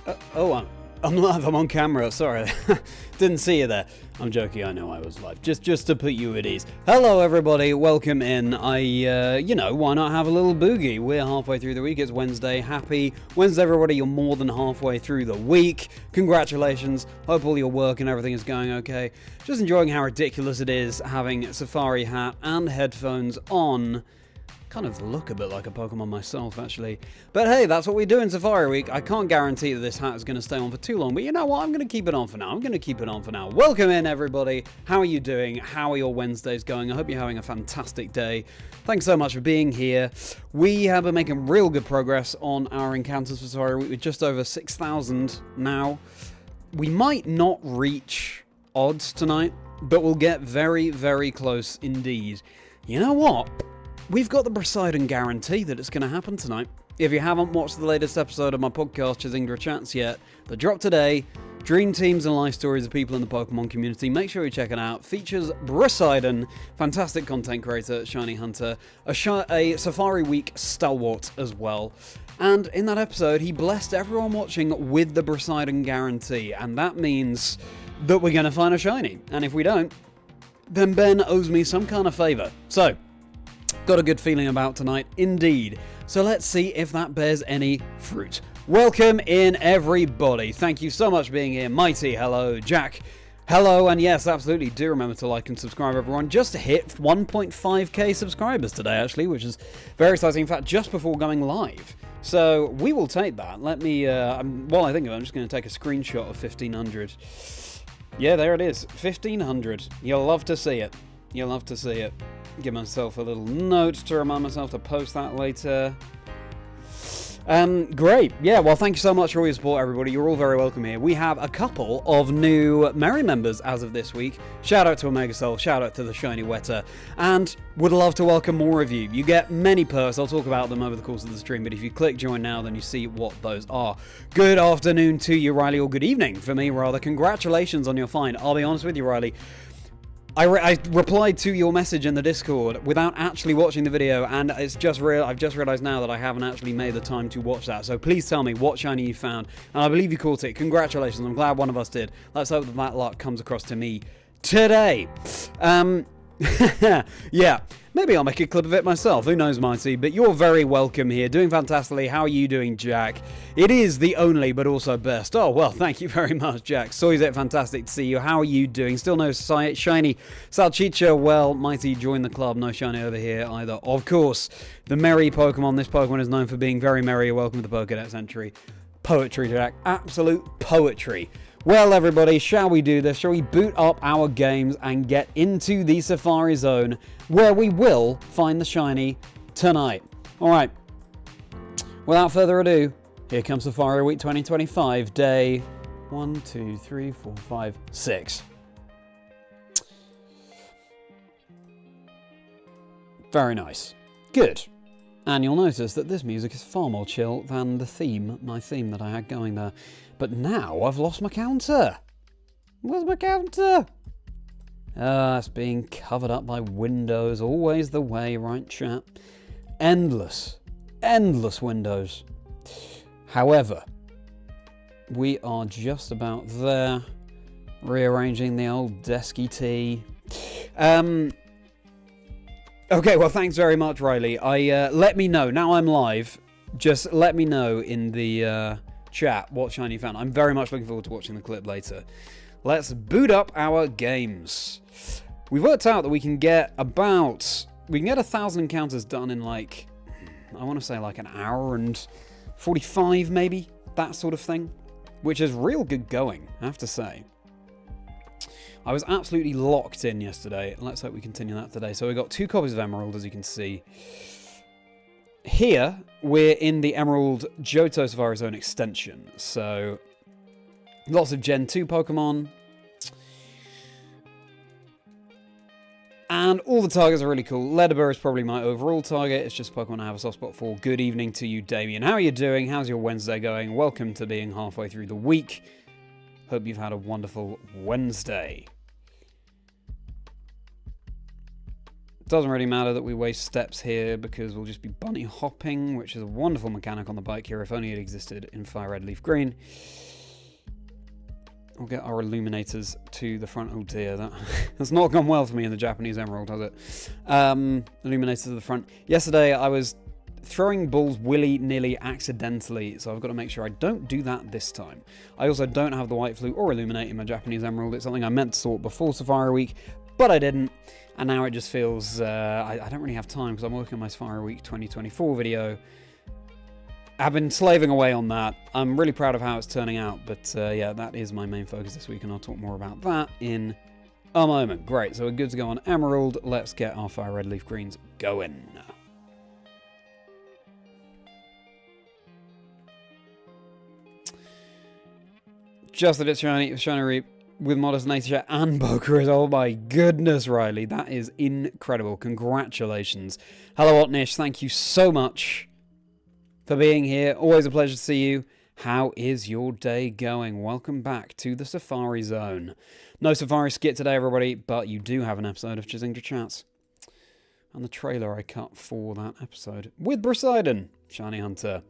I'm live. I'm on camera. Sorry, didn't see you there. I'm joking. I know I was live. Just to put you at ease. Hello, everybody. Welcome in. Why not have a little boogie? We're halfway through the week. It's Wednesday. Happy Wednesday, everybody. You're more than halfway through the week. Congratulations. Hope all your work and everything is going okay. Just enjoying how ridiculous it is having a safari hat and headphones on. Kind of look a bit like a Pokemon myself, actually. But hey, that's what we do in Safari Week. I can't guarantee that this hat is going to stay on for too long, but you know what? I'm going to keep it on for now. Welcome in, everybody. How are you doing? How are your Wednesdays going? I hope you're having a fantastic day. Thanks so much for being here. We have been making real good progress on our encounters for Safari Week. We're just over 6,000 now. We might not reach odds tonight, but we'll get very, very close indeed. You know what? We've got the Poseidon guarantee that it's going to happen tonight. If you haven't watched the latest episode of my podcast, Chazingdra Chats, yet, the drop today, dream teams and life stories of people in the Pokemon community. Make sure you check it out. Features Poseidon, fantastic content creator, shiny hunter, a Safari Week stalwart as well. And in that episode, he blessed everyone watching with the Poseidon guarantee. And that means that we're going to find a shiny. And if we don't, then Ben owes me some kind of favor. So, got a good feeling about tonight, indeed. So let's see if that bears any fruit. Welcome in, everybody. Thank you so much for being here. Mighty, hello. Jack, hello. And yes, absolutely, do remember to like and subscribe, everyone. Just hit 1.5k subscribers today, actually, which is very exciting. In fact, just before going live. So we will take that. Let me, while I think of it, I'm just going to take a screenshot of 1,500. Yeah, there it is. 1,500. You'll love to see it. You'll love to see it. Give myself a little note to remind myself to post that later. Great. Yeah, well, thank you so much for all your support, everybody. You're all very welcome here. We have a couple of new Merri members as of this week. Shout out to Omega Soul, shout out to the Shiny Wetter, and would love to welcome more of you. You get many perks. I'll talk about them over the course of the stream, but if you click join now, then you see what those are. Good afternoon to you, Riley, or good evening for me, rather. Congratulations on your find. I'll be honest with you, Riley. I replied to your message in the Discord without actually watching the video, and I've just realised now that I haven't actually made the time to watch that. So please tell me what shiny you found, and I believe you caught it. Congratulations, I'm glad one of us did. Let's hope that luck comes across to me today. Yeah, maybe I'll make a clip of it myself. Who knows, Mighty? But you're very welcome here. Doing fantastically. How are you doing, Jack? It is the only, but also best. Oh, well, thank you very much, Jack. Soyzet, fantastic to see you. How are you doing? Still no shiny. Salchicha, well, Mighty, join the club. No shiny over here either. Of course, the Merri Pokemon. This Pokemon is known for being very merry. Welcome to the Pokédex entry. Poetry, Jack. Absolute poetry. Well, everybody, shall we do this? Shall we boot up our games and get into the Safari Zone, where we will find the shiny tonight? All right. Without further ado, here comes Safari Week 2025, day 1, 2, 3, 4, 5, 6. Very nice. Good. And you'll notice that this music is far more chill than the theme, my theme that I had going there. But now I've lost my counter. Where's my counter? It's being covered up by windows. Always the way, right, chat? Endless windows. However, we are just about there. Rearranging the old desky tea. Okay, well, thanks very much, Riley. Let me know. Now I'm live. Just let me know in the chat what shiny you found. I'm very much looking forward to watching the clip later. Let's boot up our games. We've worked out that we can get 1,000 encounters done in like, I want to say like an hour and 45 maybe, that sort of thing, which is real good going, I have to say. I was absolutely locked in yesterday. Let's hope we continue that today. So we got 2 copies of Emerald, as you can see. Here, we're in the Emerald Johto Safari Zone extension. So, lots of Gen 2 Pokemon. And all the targets are really cool. Ledabur is probably my overall target. It's just Pokemon I have a soft spot for. Good evening to you, Damien. How are you doing? How's your Wednesday going? Welcome to being halfway through the week. Hope you've had a wonderful Wednesday. Doesn't really matter that we waste steps here because we'll just be bunny hopping, which is a wonderful mechanic on the bike here if only it existed in Fire Red Leaf Green. We'll get our illuminators to the front. Oh dear, that's not gone well for me in the Japanese Emerald, has it? Illuminators to the front. Yesterday I was throwing balls willy-nilly accidentally, so I've got to make sure I don't do that this time. I also don't have the white flute or illuminate in my Japanese Emerald. It's something I meant to sort before Safari Week, but I didn't, and now it just feels I don't really have time because I'm working on my Safari Week 2024 video. I've been slaving away on that. I'm really proud of how it's turning out, but yeah, that is my main focus this week, and I'll talk more about that in a moment. Great, so we're good to go on Emerald. Let's get our Fire Red Leaf Greens going. Just that it's shiny Reap with modest nature and Pokerus. Oh my goodness, Riley. That is incredible. Congratulations. Hello, Otnish. Thank you so much for being here. Always a pleasure to see you. How is your day going? Welcome back to the Safari Zone. No Safari skit today, everybody, but you do have an episode of Chazingdra Chats. And the trailer I cut for that episode with Briseidon, Shiny Hunter.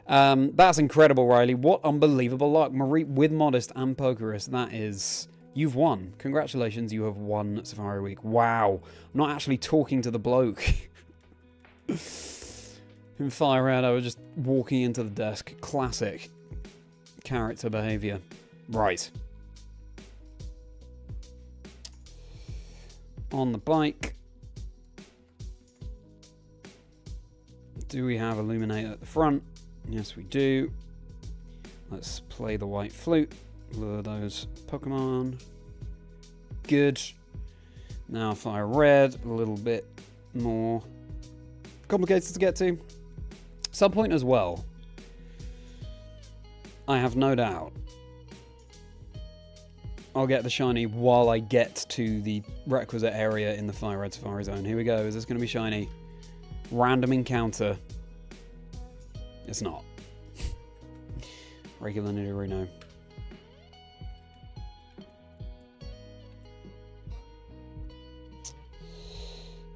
That's incredible, Riley. What unbelievable luck. Merri with Modest and Pokerus. That is... You've won. Congratulations, you have won Safari Week. Wow. I'm not actually talking to the bloke. In Fire Red, I was just walking into the desk. Classic character behaviour. Right. On the bike. Do we have Illuminate at the front? Yes, we do. Let's play the white flute. Lure those Pokemon. Good. Now Fire Red. A little bit more complicated to get to. Some point as well, I have no doubt I'll get the shiny while I get to the requisite area in the Fire Red Safari Zone. Here we go. Is this going to be shiny? Random encounter. It's not. Regular Nidorino.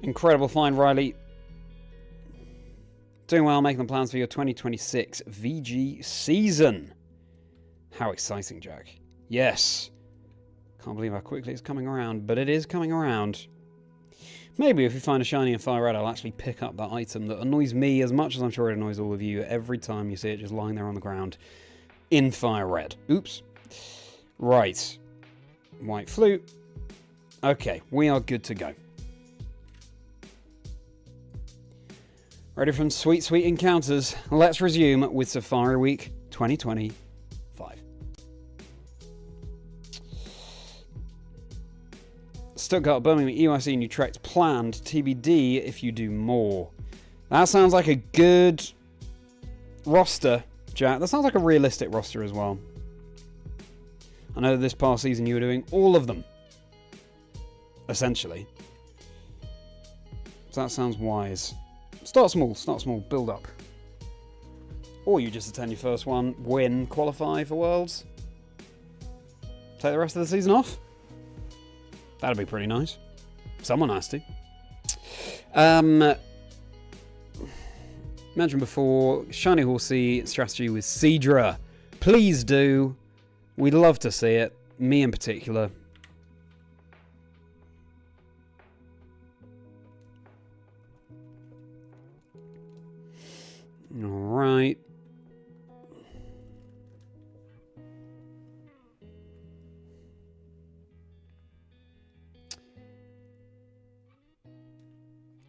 Incredible find, Riley. Doing well, making the plans for your 2026 VG season. How exciting, Jack. Yes. Can't believe how quickly it's coming around, but it is coming around. Maybe if we find a shiny in Fire Red, I'll actually pick up that item that annoys me as much as I'm sure it annoys all of you every time you see it just lying there on the ground in Fire Red. Oops. Right. White flute. Okay, we are good to go. Ready for some sweet, sweet encounters. Let's resume with Safari Week 2025. Stuttgart, Birmingham, EYC, and Utrecht planned. TBD if you do more. That sounds like a good roster, Jack. That sounds like a realistic roster as well. I know this past season you were doing all of them. Essentially. So that sounds wise. Start small, build up. Or you just attend your first one, win, qualify for Worlds. Take the rest of the season off. That'd be pretty nice. Someone has to. Mentioned before, Shiny Horsey strategy with Chazingdra. Please do. We'd love to see it. Me in particular. Alright.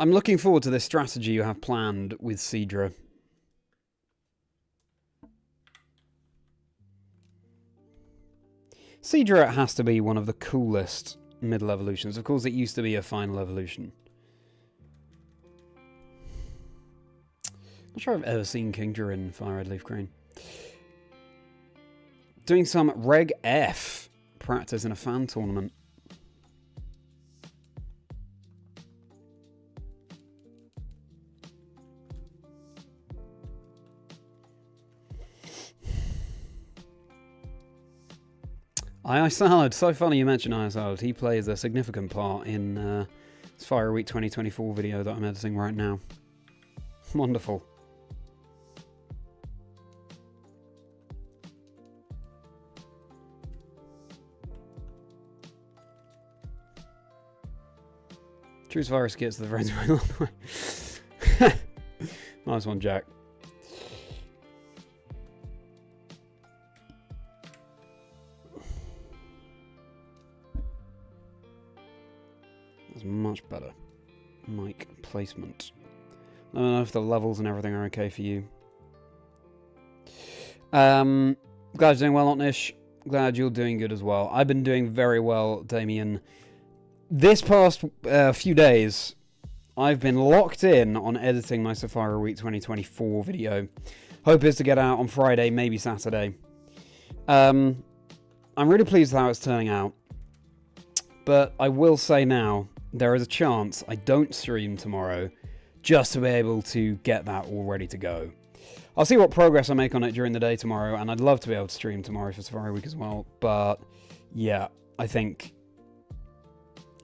I'm looking forward to this strategy you have planned with Chazingdra. Chazingdra has to be one of the coolest middle evolutions. Of course, it used to be a final evolution. Not sure I've ever seen Kingdra in Fire Red Leaf Green. Doing some Reg F practice in a fan tournament. Salad. So funny you mention Salad. He plays a significant part in Safari Week 2024 video that I'm editing right now. Wonderful. True Safari skits to the friends of my life. Nice one, Jack. That's much better. Mic placement. I don't know if the levels and everything are okay for you. Glad you're doing well, Otnish. Glad you're doing good as well. I've been doing very well, Damien. This past few days, I've been locked in on editing my Safari Week 2024 video. Hope is to get out on Friday, maybe Saturday. I'm really pleased with how it's turning out. But I will say now, there is a chance I don't stream tomorrow just to be able to get that all ready to go. I'll see what progress I make on it during the day tomorrow, and I'd love to be able to stream tomorrow for Safari Week as well. But yeah, I think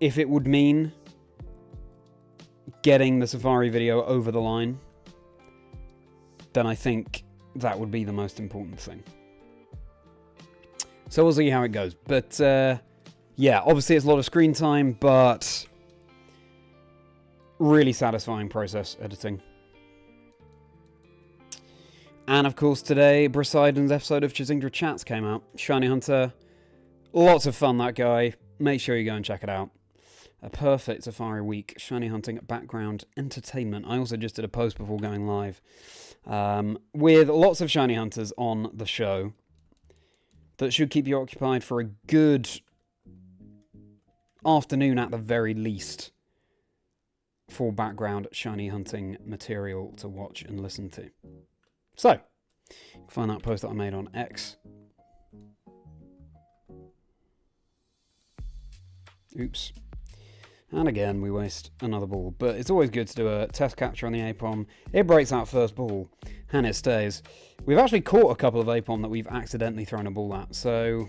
if it would mean getting the Safari video over the line, then I think that would be the most important thing. So we'll see how it goes. But yeah, obviously it's a lot of screen time, but really satisfying process editing. And of course today, Brasiden's episode of Chazingdra Chats came out. Shiny Hunter, lots of fun, that guy. Make sure you go and check it out. A perfect Safari Week shiny hunting background entertainment. I also just did a post before going live with lots of shiny hunters on the show that should keep you occupied for a good afternoon at the very least for background shiny hunting material to watch and listen to. So, find that post that I made on X. Oops. And again, we waste another ball. But it's always good to do a test capture on the APOM. It breaks out first ball, and it stays. We've actually caught a couple of APOM that we've accidentally thrown a ball at, so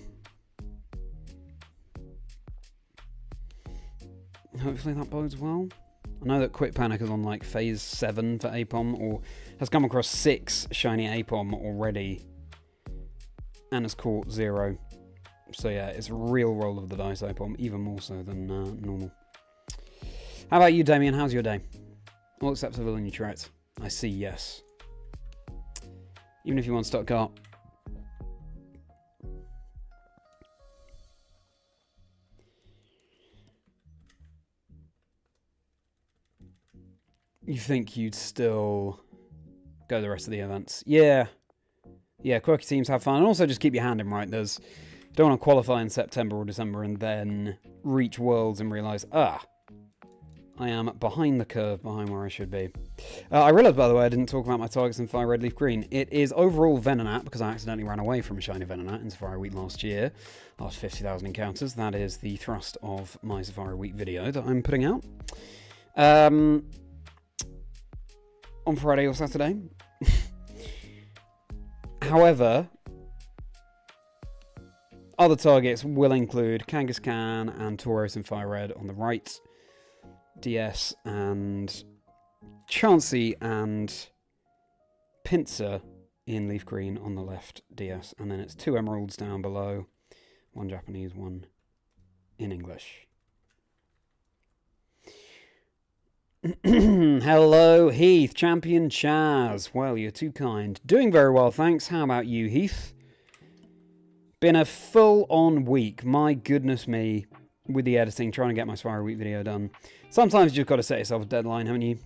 hopefully that bodes well. I know that Quick Panic is on like phase 7 for APOM, or has come across 6 shiny APOM already, and has caught 0. So yeah, it's a real roll of the dice, APOM, even more so than normal. How about you, Damien? How's your day? All except civilian you threat. I see, yes. Even if you want to stock up. You think you'd still go the rest of the events? Yeah. Yeah, quirky teams, have fun. And also just keep your hand in, right? You don't want to qualify in September or December and then reach Worlds and realise, I am behind the curve, behind where I should be. I realised, by the way, I didn't talk about my targets in Fire Red Leaf Green. It is overall Venonat, because I accidentally ran away from a shiny Venonat in Safari Week last year. Last 50,000 encounters. That is the thrust of my Safari Week video that I'm putting out. On Friday or Saturday. However, other targets will include Kangaskhan and Tauros in Fire Red on the right. DS and Chansey and Pinsir in Leaf Green on the left DS, and then it's 2 Emeralds down below, 1 Japanese, 1 in English. Hello, Heath, Champion Chaz. Well, you're too kind. Doing very well, thanks. How about you, Heath? Been a full-on week, my goodness me, with the editing, trying to get my Safari Week video done. Sometimes you've got to set yourself a deadline, haven't you?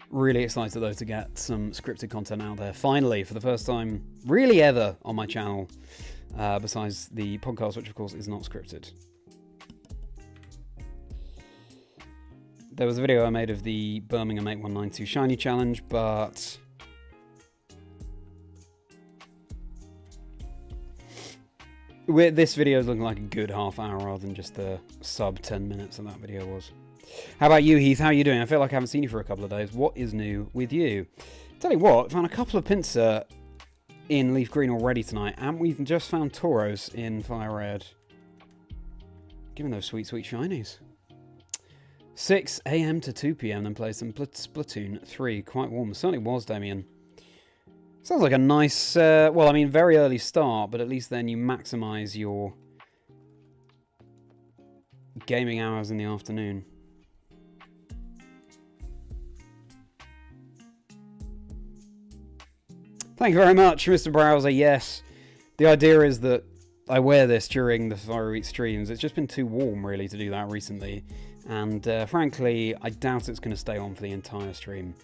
Really excited, though, to get some scripted content out there. Finally, for the first time, really ever, on my channel. Besides the podcast, which, of course, is not scripted. There was a video I made of the Birmingham 8192 Shiny Challenge, but this video is looking like a good half hour rather than just the sub 10 minutes that video was. How about you, Heath? How are you doing? I feel like I haven't seen you for a couple of days. What is new with you? Tell you what, I found a couple of Pinsir in Leaf Green already tonight, and we've just found Tauros in Fire Red. Give me those sweet, sweet shinies. 6 a.m. to 2 p.m. then play some Splatoon 3. Quite warm. It certainly was, Damien. Sounds like a nice, well, I mean, very early start, but at least then you maximise your gaming hours in the afternoon. Thank you very much, Mr. Browser. Yes, the idea is that I wear this during the Safari Week streams. It's just been too warm, really, to do that recently. And frankly, I doubt it's going to stay on for the entire stream.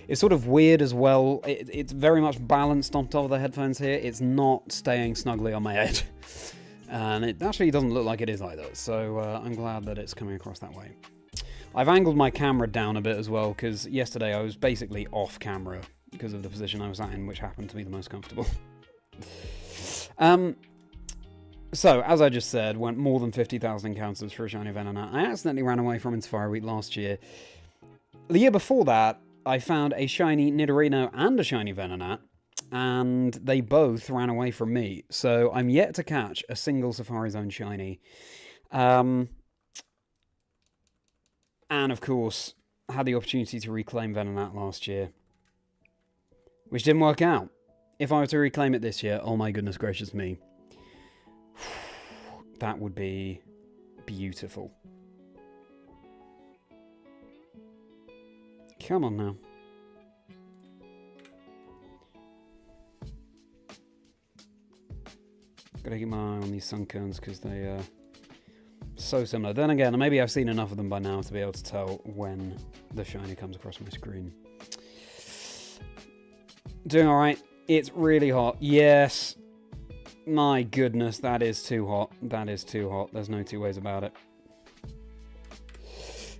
It's sort of weird as well. It's very much balanced on top of the headphones here. It's not staying snugly on my head. And it actually doesn't look like it is either. So I'm glad that it's coming across that way. I've angled my camera down a bit as well, because yesterday I was basically off camera because of the position I was at in, which happened to be the most comfortable. So, as I just said, went more than 50,000 encounters for a shiny Venonat. I accidentally ran away from in Safari Week last year. The year before that, I found a shiny Nidorino and a shiny Venonat, and they both ran away from me. So, I'm yet to catch a single Safari Zone shiny. And, of course, had the opportunity to reclaim Venonat last year, which didn't work out. If I were to reclaim it this year, oh my goodness gracious me. That would be beautiful. Come on now. Gotta keep my eye on these Sunkerns because they are so similar. Then again, maybe I've seen enough of them by now to be able to tell when the shiny comes across my screen. Doing alright. It's really hot. Yes. My goodness, that is too hot. That is too hot. There's no two ways about it.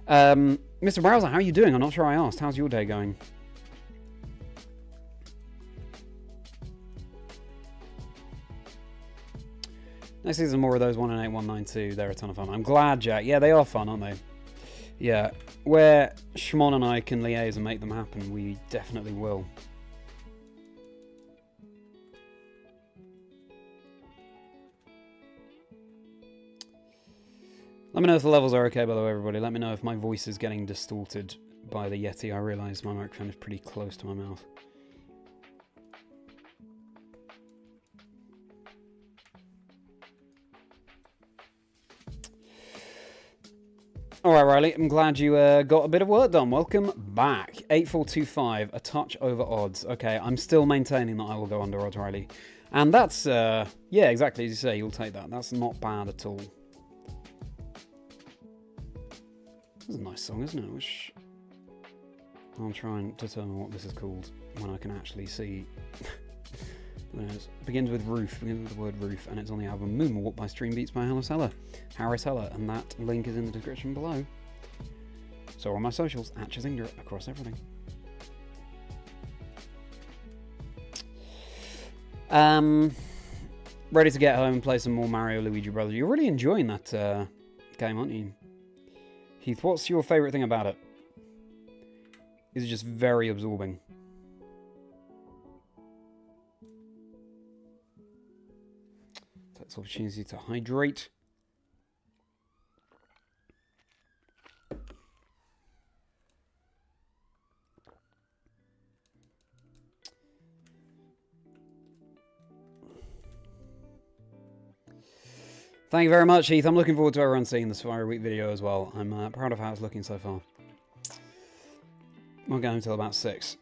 Mr. Browser, how are you doing? I'm not sure I asked. How's your day going? Next season, more of those 1-in-8-192. They're a ton of fun. I'm glad, Jack. Yeah, they are fun, aren't they? Yeah. Where Shmon and I can liaise and make them happen, we definitely will. Let me know if the levels are okay, by the way, everybody. Let me know if my voice is getting distorted by the Yeti. I realise my microphone is pretty close to my mouth. Alright, Riley, I'm glad you got a bit of work done. Welcome back. 8425, a touch over odds. Okay, I'm still maintaining that I will go under odds, Riley. And that's, yeah, exactly as you say, you'll take that. That's not bad at all. This is a nice song, isn't it? Which I'll try and determine what this is called when I can actually see. It begins with roof, begins with the word roof, and it's on the album Moonwalk by Stream Beats by Harris Heller, and that link is in the description below. So on my socials, at Chazingdra, across everything. Ready to get home and play some more Mario Luigi Brothers. You're really enjoying that game, aren't you? Heath, what's your favourite thing about it? Is it just very absorbing? Takes opportunity to hydrate. Thank you very much, Heath. I'm looking forward to everyone seeing the Safari Week video as well. I'm proud of how it's looking so far. Won't get home until about 6.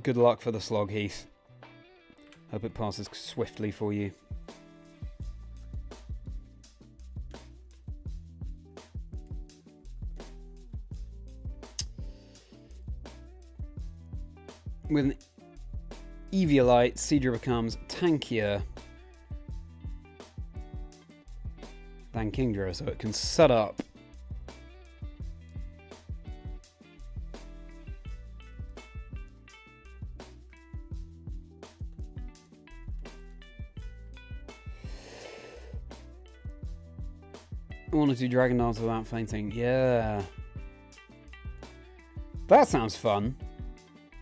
Good luck for the slog, Heath. Hope it passes swiftly for you. With an Eviolite, Cedra becomes tankier than Kingdra, so it can set up. I want to do Dragon Dance without fainting. Yeah. That sounds fun.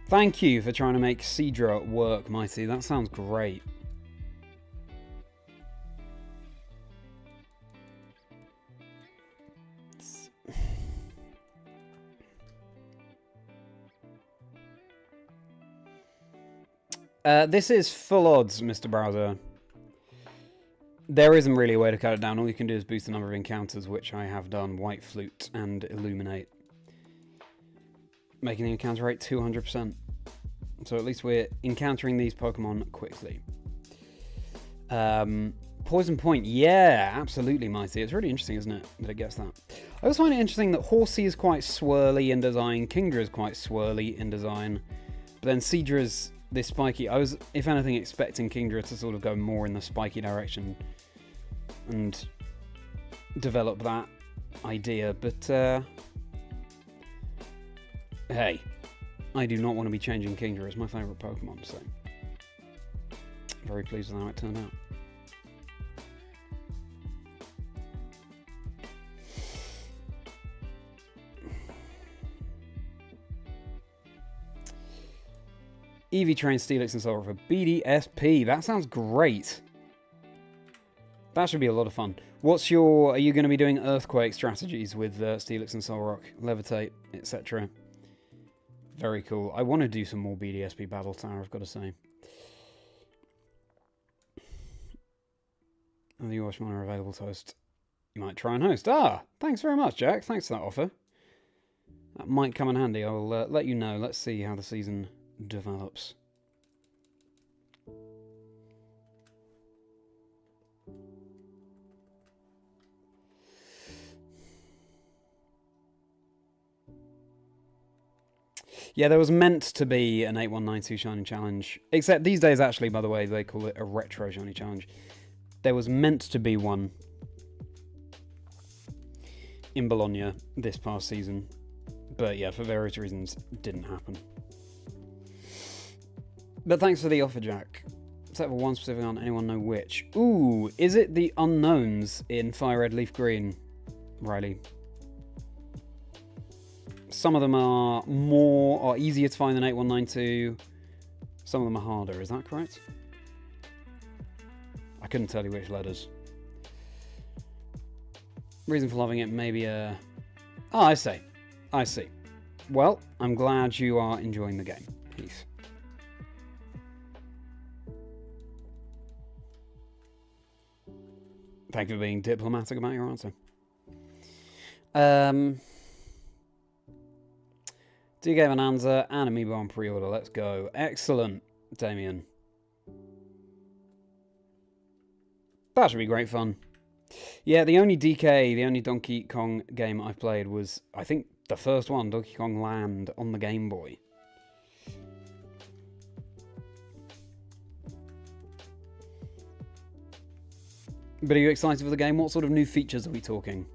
Thank you for trying to make Cedra work, Mighty. That sounds great. This is full odds, Mr. Browser. There isn't really a way to cut it down. All you can do is boost the number of encounters, which I have done. White Flute and Illuminate. Making the encounter rate 200%. So at least we're encountering these Pokemon quickly. Poison Point, yeah, absolutely, Mighty. It's really interesting, isn't it, that it gets that. I also find it interesting that Horsey is quite swirly in design, Kingdra is quite swirly in design, but then Seadra's this spiky. I was, if anything, expecting Kingdra to sort of go more in the spiky direction and develop that idea, but hey, I do not want to be changing Kingdra. It's my favourite Pokemon, so very pleased with how it turned out. EV Train, Steelix, and Solrock for BDSP. That sounds great. That should be a lot of fun. What's your... Are you going to be doing Earthquake strategies with Steelix and Solrock? Levitate, etc. Very cool. I want to do some more BDSP Battle Tower, I've got to say. Oh, the Yorkshire are available to host. You might try and host. Ah, thanks very much, Jack. Thanks for that offer. That might come in handy. I'll let you know. Let's see how the season develops. Yeah, there was meant to be an 8192 Shiny Challenge. Except these days, actually, by the way, they call it a Retro Shiny Challenge. There was meant to be one in Bologna this past season. But yeah, for various reasons, didn't happen. But thanks for the offer, Jack. Except for one specific one, anyone know which? Ooh, is it the unknowns in Fire Red Leaf Green, Riley? Some of them are easier to find than 8192. Some of them are harder, is that correct? I couldn't tell you which letters. Reason for loving it, maybe a... Oh, I see. I see. Well, I'm glad you are enjoying the game. Peace. Thank you for being diplomatic about your answer. Do you give an answer and Amiibo on pre-order? Let's go. Excellent, Damien. That should be great fun. Yeah, the only DK, the only Donkey Kong game I've played was, I think, the first one, Donkey Kong Land, on the Game Boy. But are you excited for the game? What sort of new features are we talking?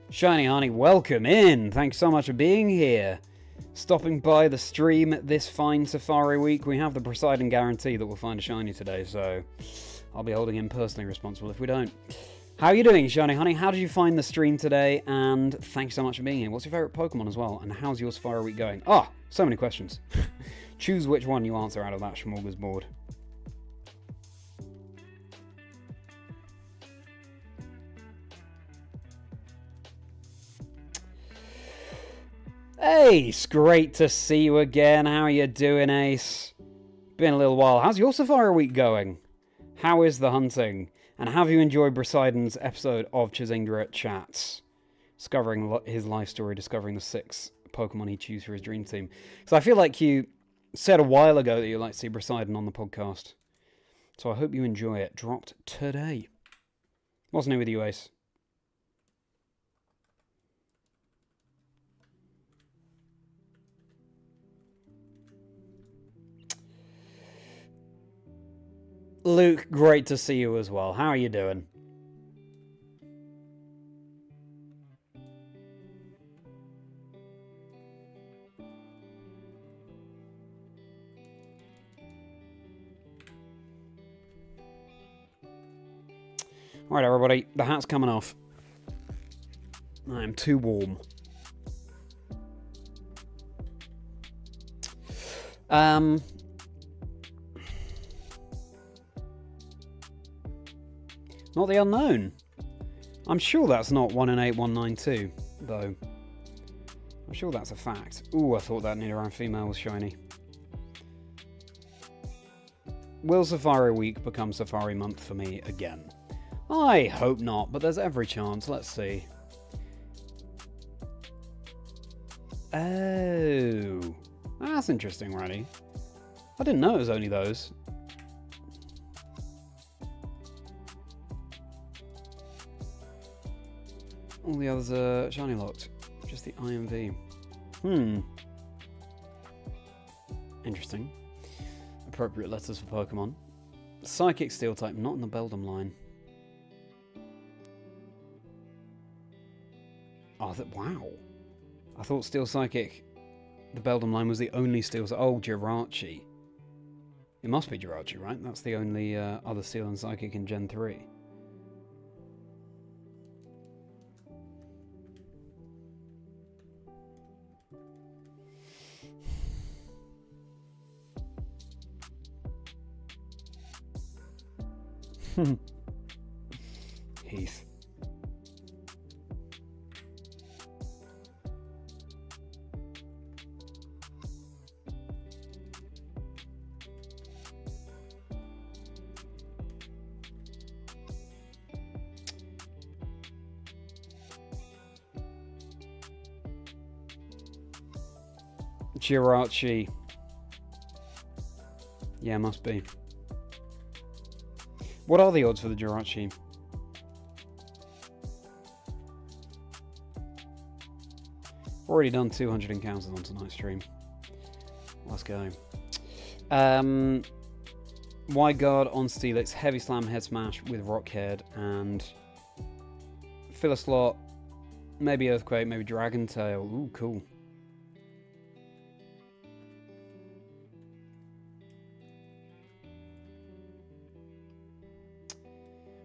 Shiny Honey, welcome in. Thanks so much for being here. Stopping by the stream this fine Safari week. We have the Poseidon guarantee that we'll find a shiny today, so I'll be holding him personally responsible if we don't. How are you doing, Shiny Honey? How did you find the stream today? And thanks so much for being here. What's your favourite Pokemon as well? And how's your Safari week going? Ah, so many questions. Choose which one you answer out of that smorgasbord. Ace, great to see you again. How are you doing, Ace? Been a little while. How's your Safari week going? How is the hunting? And have you enjoyed Poseidon's episode of Chazingdra Chats? Discovering his life story, discovering the 6 Pokemon he'd choose for his dream team. Because I feel like you said a while ago that you'd like to see Poseidon on the podcast. So I hope you enjoy it. Dropped today. What's new with you, Ace? Luke, great to see you as well. How are you doing? Alright, everybody, the hat's coming off. I am too warm. Not the unknown. I'm sure that's not 1 in 8192, though. I'm sure that's a fact. Ooh, I thought that Nidoran female was shiny. Will Safari Week become Safari Month for me again? I hope not, but there's every chance. Let's see. Oh, that's interesting, Randy. I didn't know it was only those. All the others are shiny locked. Just the IMV. Interesting. Appropriate letters for Pokemon. Psychic Steel type, not in the Beldum line. Oh, wow. I thought Steel Psychic, the Beldum line, was the only Steel... Oh, Jirachi. It must be Jirachi, right? That's the only other Steel and Psychic in Gen 3. Heath. Jirachi. Yeah, must be. What are the odds for the Jirachi? Already done 200 encounters on tonight's stream. Let's go. Wide Guard on Steelix, Heavy Slam, Head Smash with Rockhead, and fill a slot. Maybe Earthquake, maybe Dragon Tail. Ooh, cool.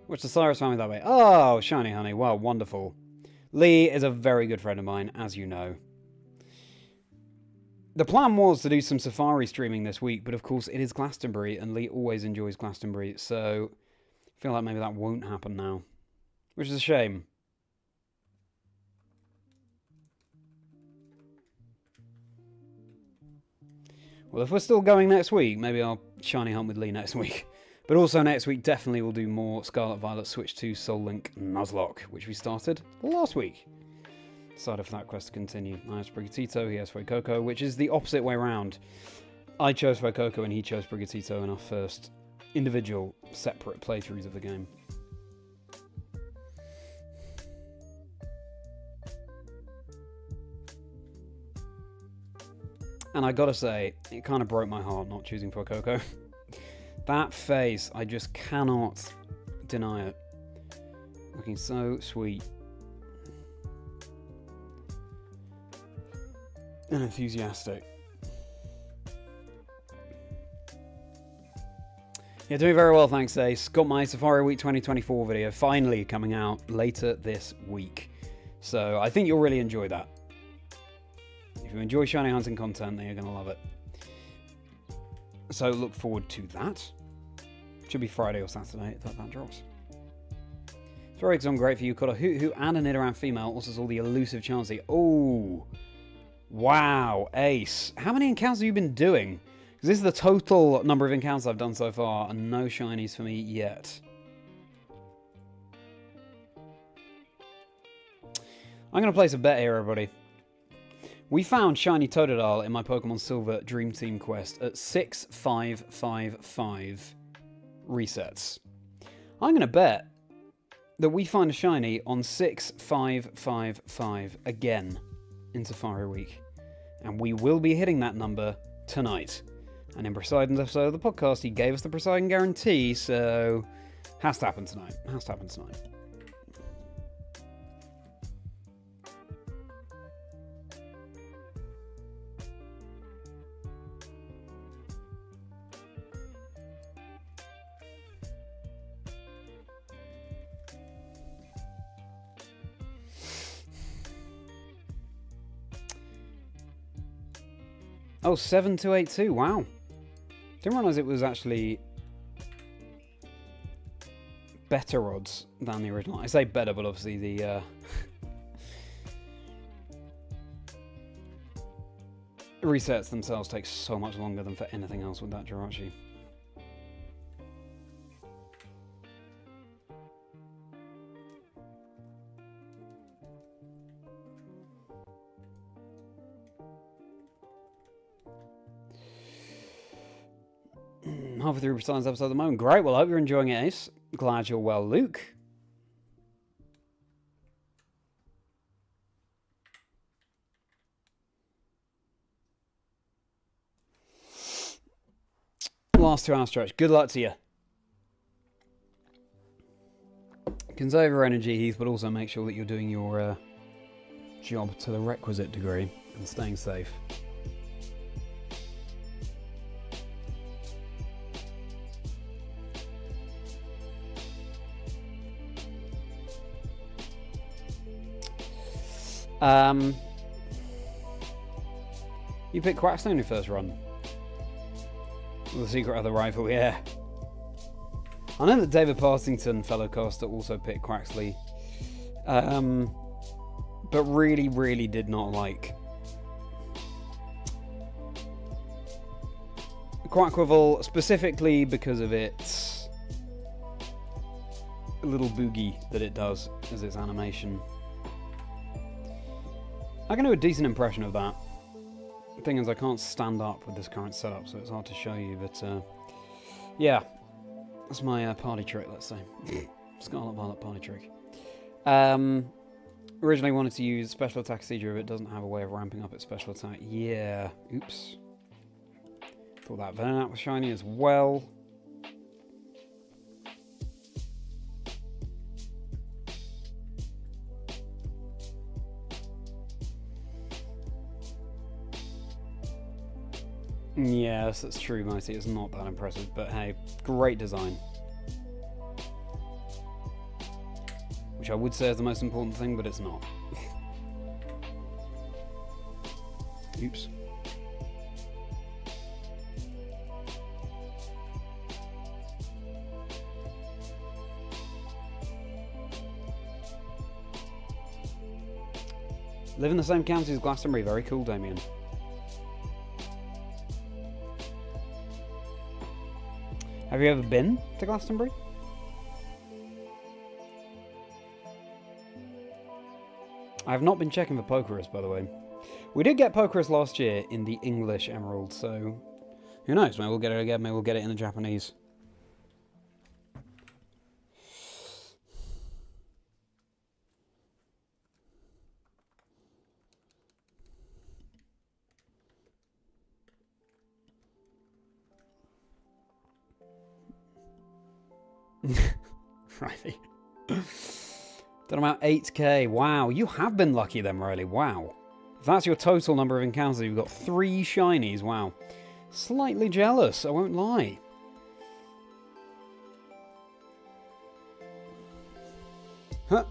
Which the Cyrus family that way. Oh, Shiny Honey. Wow, wonderful. Lee is a very good friend of mine, as you know. The plan was to do some Safari streaming this week, but of course it is Glastonbury, and Lee always enjoys Glastonbury, so I feel like maybe that won't happen now. Which is a shame. Well, if we're still going next week, maybe I'll Shiny Hunt with Lee next week. But also next week, definitely we'll do more Scarlet Violet Switch 2 Soul Link Nuzlocke, which we started last week. Decided for that quest to continue. I have Sprigatito, he has Fuecoco, which is the opposite way around. I chose Fuecoco and he chose Sprigatito in our first individual, separate playthroughs of the game. And I gotta say, it kind of broke my heart not choosing Fuecoco. That face, I just cannot deny it. Looking so sweet. And enthusiastic. Yeah, doing very well, thanks, Ace. Got my Safari Week 2024 video finally coming out later this week. So I think you'll really enjoy that. If you enjoy shiny hunting content, then you're going to love it. So look forward to that. Should be Friday or Saturday that drops. Sorry, because I'm great for you. Got a Hoot Hoot and a Nidoran female. Also saw the elusive Chansey. Oh, wow, Ace. How many encounters have you been doing? Because this is the total number of encounters I've done so far, and no shinies for me yet. I'm going to place a bet here, everybody. We found Shiny Totodile in my Pokemon Silver Dream Team quest at 6555 resets. I'm going to bet that we find a shiny on 6555 again in Safari Week. And we will be hitting that number tonight. And in Poseidon's episode of the podcast, he gave us the Poseidon guarantee, so has to happen tonight. Has to happen tonight. Oh, 7282, wow. Didn't realise it was actually better odds than the original. I say better, but obviously the resets themselves take so much longer than for anything else with that Jirachi. halfway through Britannia's episode at the moment. Great, well, I hope you're enjoying it, Ace. Glad you're well, Luke. Last 2 hour stretch. Good luck to you. Conserve your energy, Heath, but also make sure that you're doing your job to the requisite degree and staying safe. You picked Quackstone in your first run. The secret of the rifle, yeah. I know that David Partington, fellow caster, also picked Quaxley. But really did not like Quackwivel, specifically because of its little boogie that it does as its animation. I can do a decent impression of that. The thing is, I can't stand up with this current setup, so it's hard to show you, but yeah, that's my party trick, let's say. Scarlet Violet party trick. Originally wanted to use special attack Cedra, but it doesn't have a way of ramping up its special attack. Yeah, oops. Thought that Venonat was shiny as well. Yes, that's true, Mighty. It's not that impressive, but hey, great design. Which I would say is the most important thing, but it's not. Oops. Live in the same county as Glastonbury. Very cool, Damien. Have you ever been to Glastonbury? I have not been checking for Pokerus, by the way. We did get Pokerus last year in the English Emerald, so who knows? Maybe we'll get it again. Maybe we'll get it in the Japanese. Riley. Done about 8k. Wow, you have been lucky then, Riley. Wow. If that's your total number of encounters, you've got 3 shinies. Wow. Slightly jealous, I won't lie. Huh.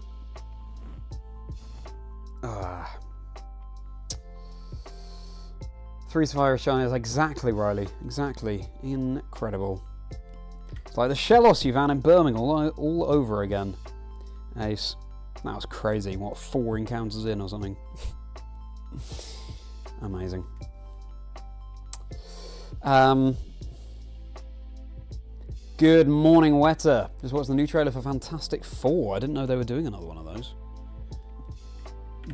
Ah. 3 Sapphire shinies. Exactly, Riley. Exactly. Incredible. It's like the Shellos you found in Birmingham all over again. Ace. That was crazy. What, 4 encounters in or something? Amazing. Good morning, Weta. Just watched the new trailer for Fantastic Four. I didn't know they were doing another one of those.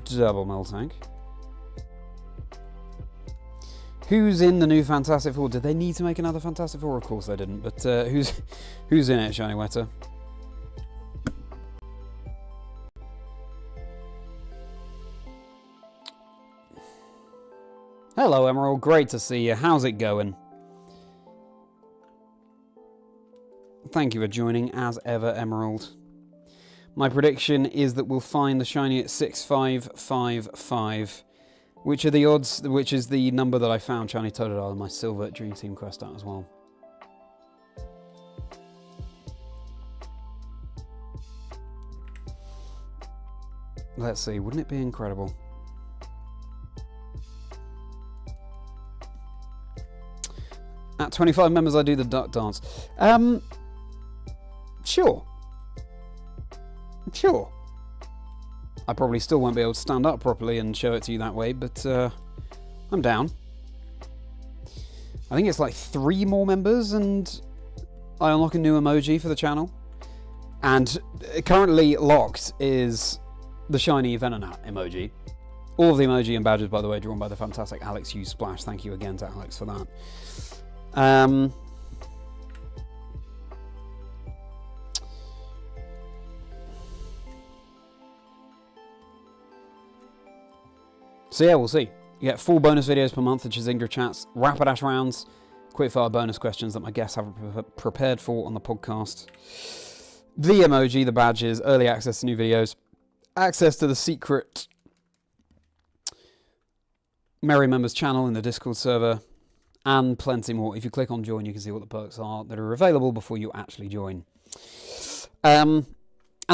Double Miltank. Who's in the new Fantastic Four? Did they need to make another Fantastic Four? Of course they didn't. But who's in it, Shiny Weta? Hello, Emerald. Great to see you. How's it going? Thank you for joining, as ever, Emerald. My prediction is that we'll find the shiny at 6555. Which are the odds, which is the number that I found Shiny Totodile in my Silver Dream Team quest at as well. Let's see, wouldn't it be incredible? At 25 members I do the duck dance. Sure. Sure. I probably still won't be able to stand up properly and show it to you that way, but I'm down. I think it's like 3 more members and I unlock a new emoji for the channel. And currently locked is the shiny Venonat emoji. All of the emoji and badges, by the way, drawn by the fantastic Alex Hughes Splash. Thank you again to Alex for that. So yeah, we'll see. You get 4 bonus videos per month, the Chazingdra chats, Rapidash rounds, quickfire bonus questions that my guests haven't prepared for on the podcast, the emoji, the badges, early access to new videos, access to the secret Merri members channel in the Discord server, and plenty more. If you click on join, you can see what the perks are that are available before you actually join. I'm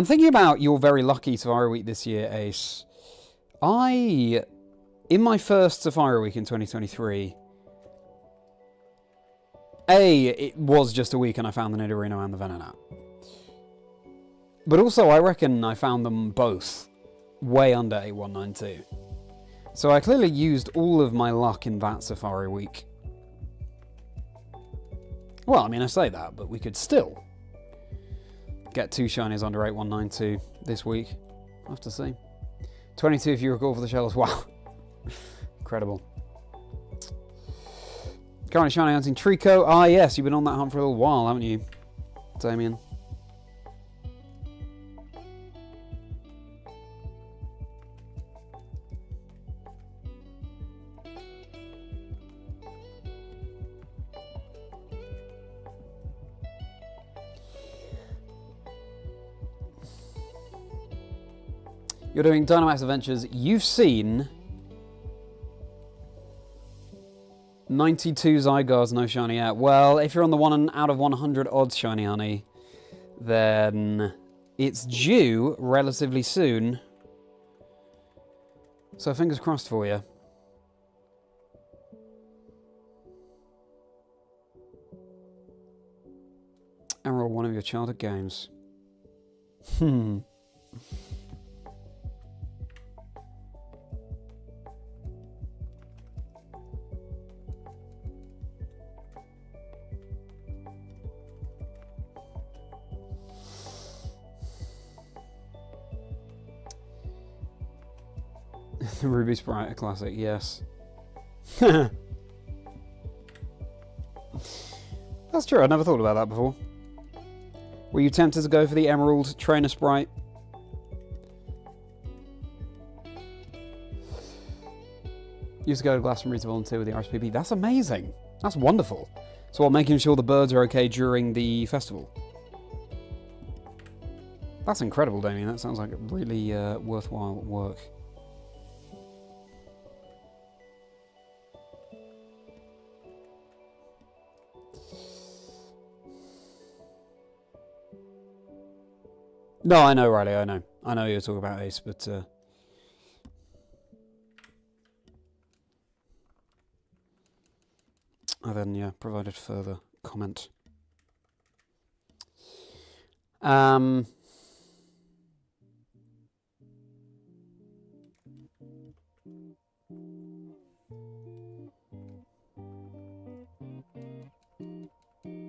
thinking about your very lucky Safari Week this year, Ace. In my first Safari Week in 2023, it was just a week and I found the Nidorino and the Venonat. But also, I reckon I found them both way under 8192. So I clearly used all of my luck in that Safari Week. Well, I mean, I say that, but we could still get 2 shinies under 8192 this week. I'll have to see. 22 if you recall for the shells. Wow. Incredible. Currently shiny hunting Trico. Ah, yes, you've been on that hunt for a little while, haven't you, Damien? You're doing Dynamax Adventures. You've seen 92 Zygars, no shiny yet. Well, if you're on the 1 out of 100 odds shiny honey, then it's due relatively soon. So fingers crossed for you. Emerald, one of your childhood games. The Ruby Sprite, a classic, yes. That's true, I'd never thought about that before. Were you tempted to go for the Emerald Trainer Sprite? Used to go to Glastonbury to volunteer with the RSPB. That's amazing. That's wonderful. So what, making sure the birds are okay during the festival? That's incredible, Damien. That sounds like really worthwhile work. No, I know, Riley, I know. I know you're talking about Ace, but... I then, yeah, provided further comment.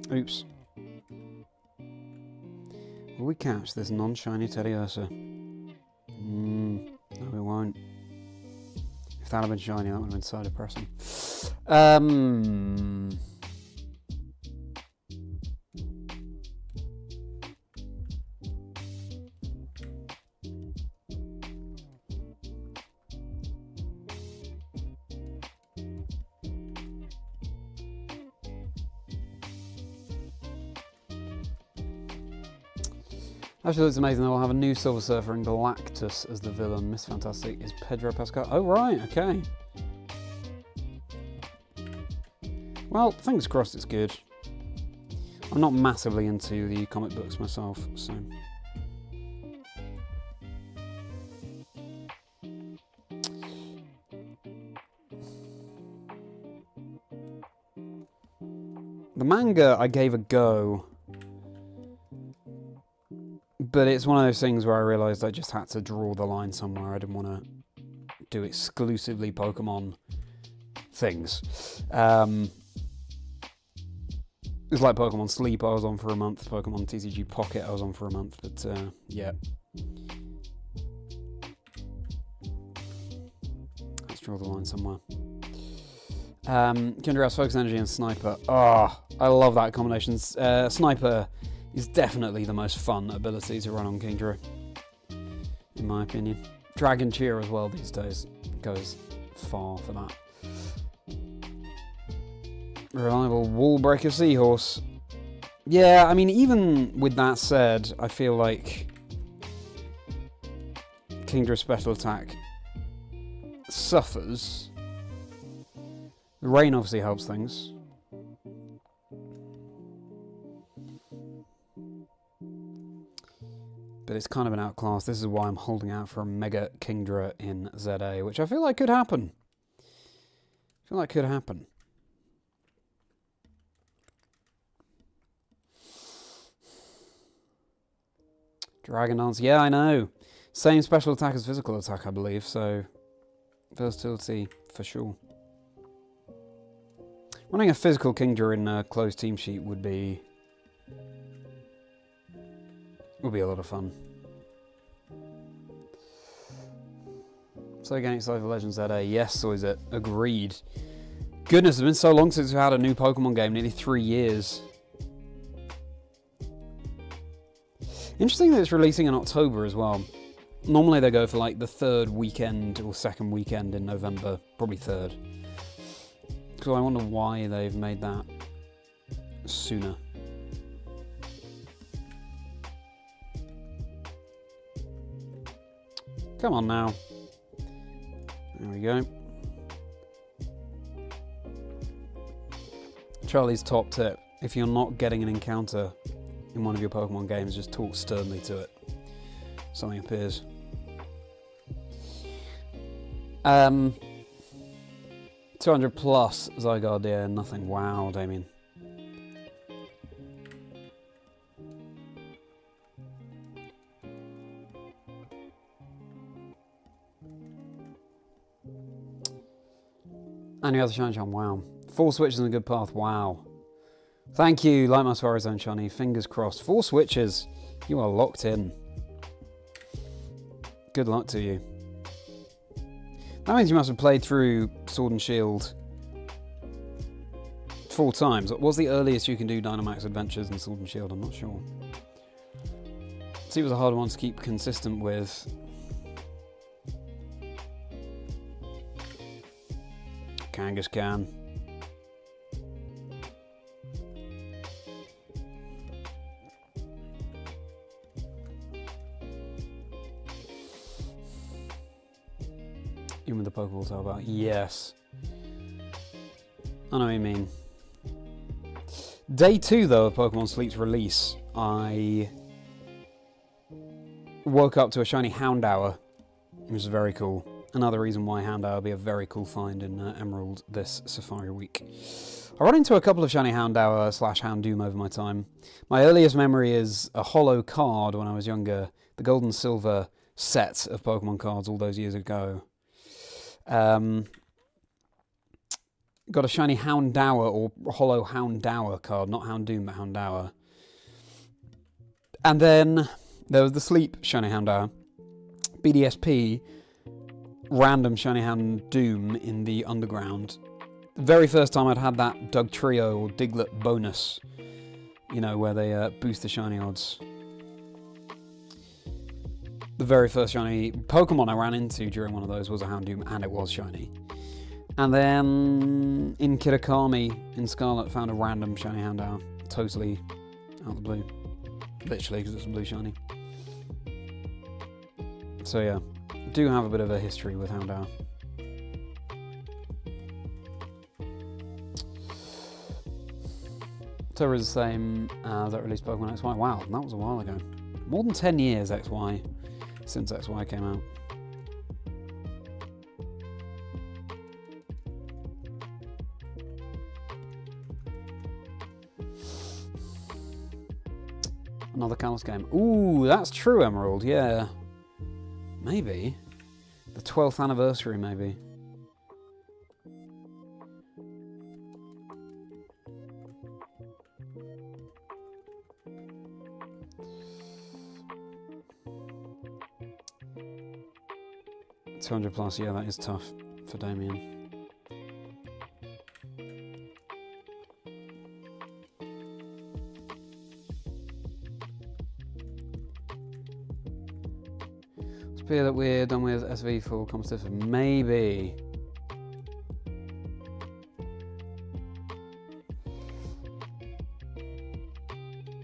Oops. Will we catch this non-shiny Teddy Ursa? No, we won't. If that had been shiny, that would have been so depressing. Actually looks amazing. They'll have a new Silver Surfer and Galactus as the villain. Miss Fantastic is Pedro Pascal. Oh, right, okay. Well, fingers crossed it's good. I'm not massively into the comic books myself, so... The manga I gave a go, but it's one of those things where I realised I just had to draw the line somewhere. I didn't want to do exclusively Pokemon things. It's like Pokemon Sleep I was on for a month, Pokemon TCG Pocket I was on for a month, but yeah. Let's draw the line somewhere. Kendra has Focus Energy and Sniper. Oh, I love that combination. Sniper is definitely the most fun ability to run on Kingdra, in my opinion. Dragon Cheer as well these days goes far for that. Reliable wall breaker seahorse. Yeah, I mean, even with that said, I feel like Kingdra special attack suffers. The rain obviously helps things. But it's kind of an outclass. This is why I'm holding out for a Mega Kingdra in ZA, which I feel like could happen. Dragon Dance, yeah, I know. Same special attack as physical attack, I believe, so versatility for sure. Running a physical Kingdra in a closed team sheet would be a lot of fun. So getting excited for Legends ZA, yes, so is it. Agreed. Goodness, it's been so long since we've had a new Pokemon game, nearly 3 years. Interesting that it's releasing in October as well. Normally they go for like the 3rd weekend or 2nd weekend in November, probably 3rd. So I wonder why they've made that sooner. Come on now. There we go. Charlie's top tip. If you're not getting an encounter in one of your Pokemon games, just talk sternly to it. Something appears. 200 plus Zygarde, nothing. Wow, Damien. And you have the Shiny Charm, wow. 4 switches in a good path, wow. Thank you, like my Swarazone Shiny, fingers crossed. 4 switches, you are locked in. Good luck to you. That means you must have played through Sword and Shield 4 times. What's the earliest you can do Dynamax Adventures in Sword and Shield? I'm not sure. See, it was a hard one to keep consistent with. Kangaskhan. Even with the Pokeballs, how about? Yes. I know what you mean. Day 2, though, of Pokemon Sleep's release, I woke up to a shiny Houndour, which is very cool. Another reason why Houndour will be a very cool find in Emerald this Safari Week. I run into a couple of shiny Houndour / Houndoom over my time. My earliest memory is a holo card when I was younger, the Gold and Silver set of Pokemon cards all those years ago. Got a shiny Houndour or holo Houndour card, not Houndoom but Houndour. And then there was the Sleep shiny Houndour, BDSP, random shiny Houndoom in the underground. The very first time I'd had that Dugtrio or Diglett bonus, you know, where they boost the shiny odds. The very first shiny Pokemon I ran into during one of those was a Houndoom, and it was shiny. And then in Kitakami, in Scarlet, found a random shiny Houndour, totally out of the blue. Literally, because it's a blue shiny. So yeah, do have a bit of a history with Houndour. Terra is the same as that released Pokemon XY. Wow, that was a while ago. More than 10 years XY, since XY came out. Another Kalos game. Ooh, that's true, Emerald, yeah. Maybe. The 12th anniversary, maybe. $200 plus, yeah, that is tough for Damien. It's clear that we're done with SV for competitive. Maybe.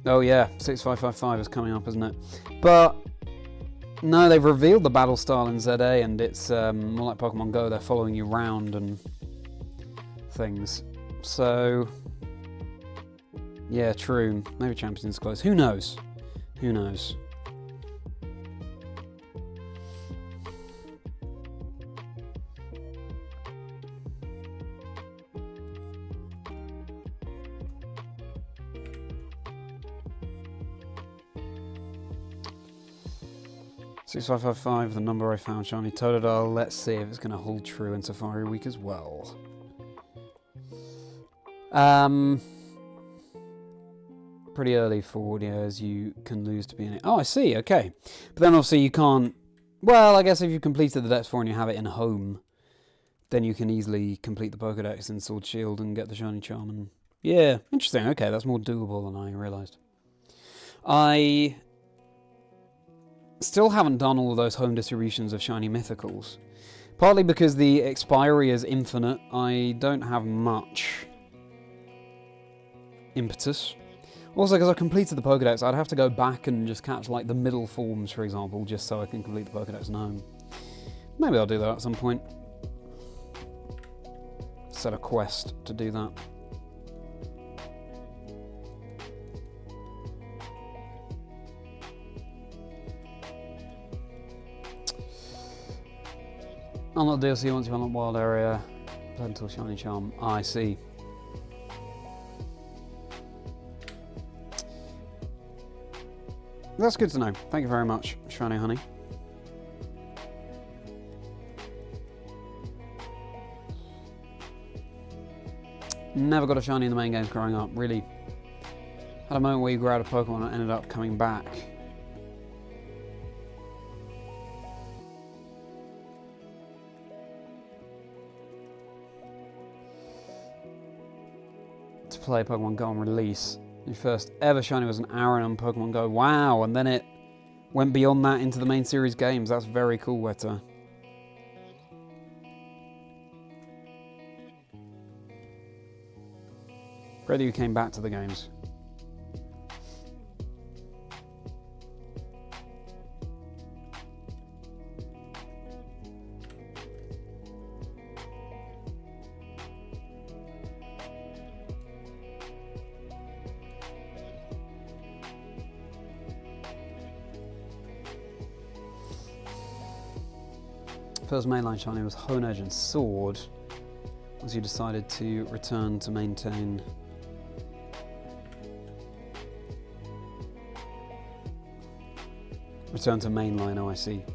Oh yeah, 6555 is coming up, isn't it? But no, they've revealed the battle style in ZA, and it's more like Pokemon Go. They're following you round and things. So yeah, true. Maybe Champions close. Who knows? Who knows? $6555, the number I found, shiny Totodile. Let's see if it's going to hold true in Safari Week as well. Pretty early for audios, you can lose to be in it. Oh, I see, okay. But then obviously you can't... Well, I guess if you've completed the Depths 4 and you have it in home, then you can easily complete the Pokedex in Sword Shield and get the shiny charm. And yeah, interesting, okay, that's more doable than I realised. I still haven't done all of those home distributions of shiny mythicals. Partly because the expiry is infinite, I don't have much impetus. Also, because I completed the Pokedex, I'd have to go back and just catch like the middle forms, for example, just so I can complete the Pokedex in home. Maybe I'll do that at some point. Set a quest to do that. Unlock DLC once you unlock Wild Area. Play until Shiny Charm. Ah, I see. That's good to know. Thank you very much, Shiny Honey. Never got a shiny in the main games growing up, really. Had a moment where you grew out of Pokemon and ended up coming back. To play Pokemon Go on release. Your first ever shiny was an Aaron on Pokemon Go. Wow, and then it went beyond that into the main series games. That's very cool, Weta. Great that you came back to the games. First mainline shiny was Honedge and Sword, as you decided to return to maintain. Return to mainline, oh I see.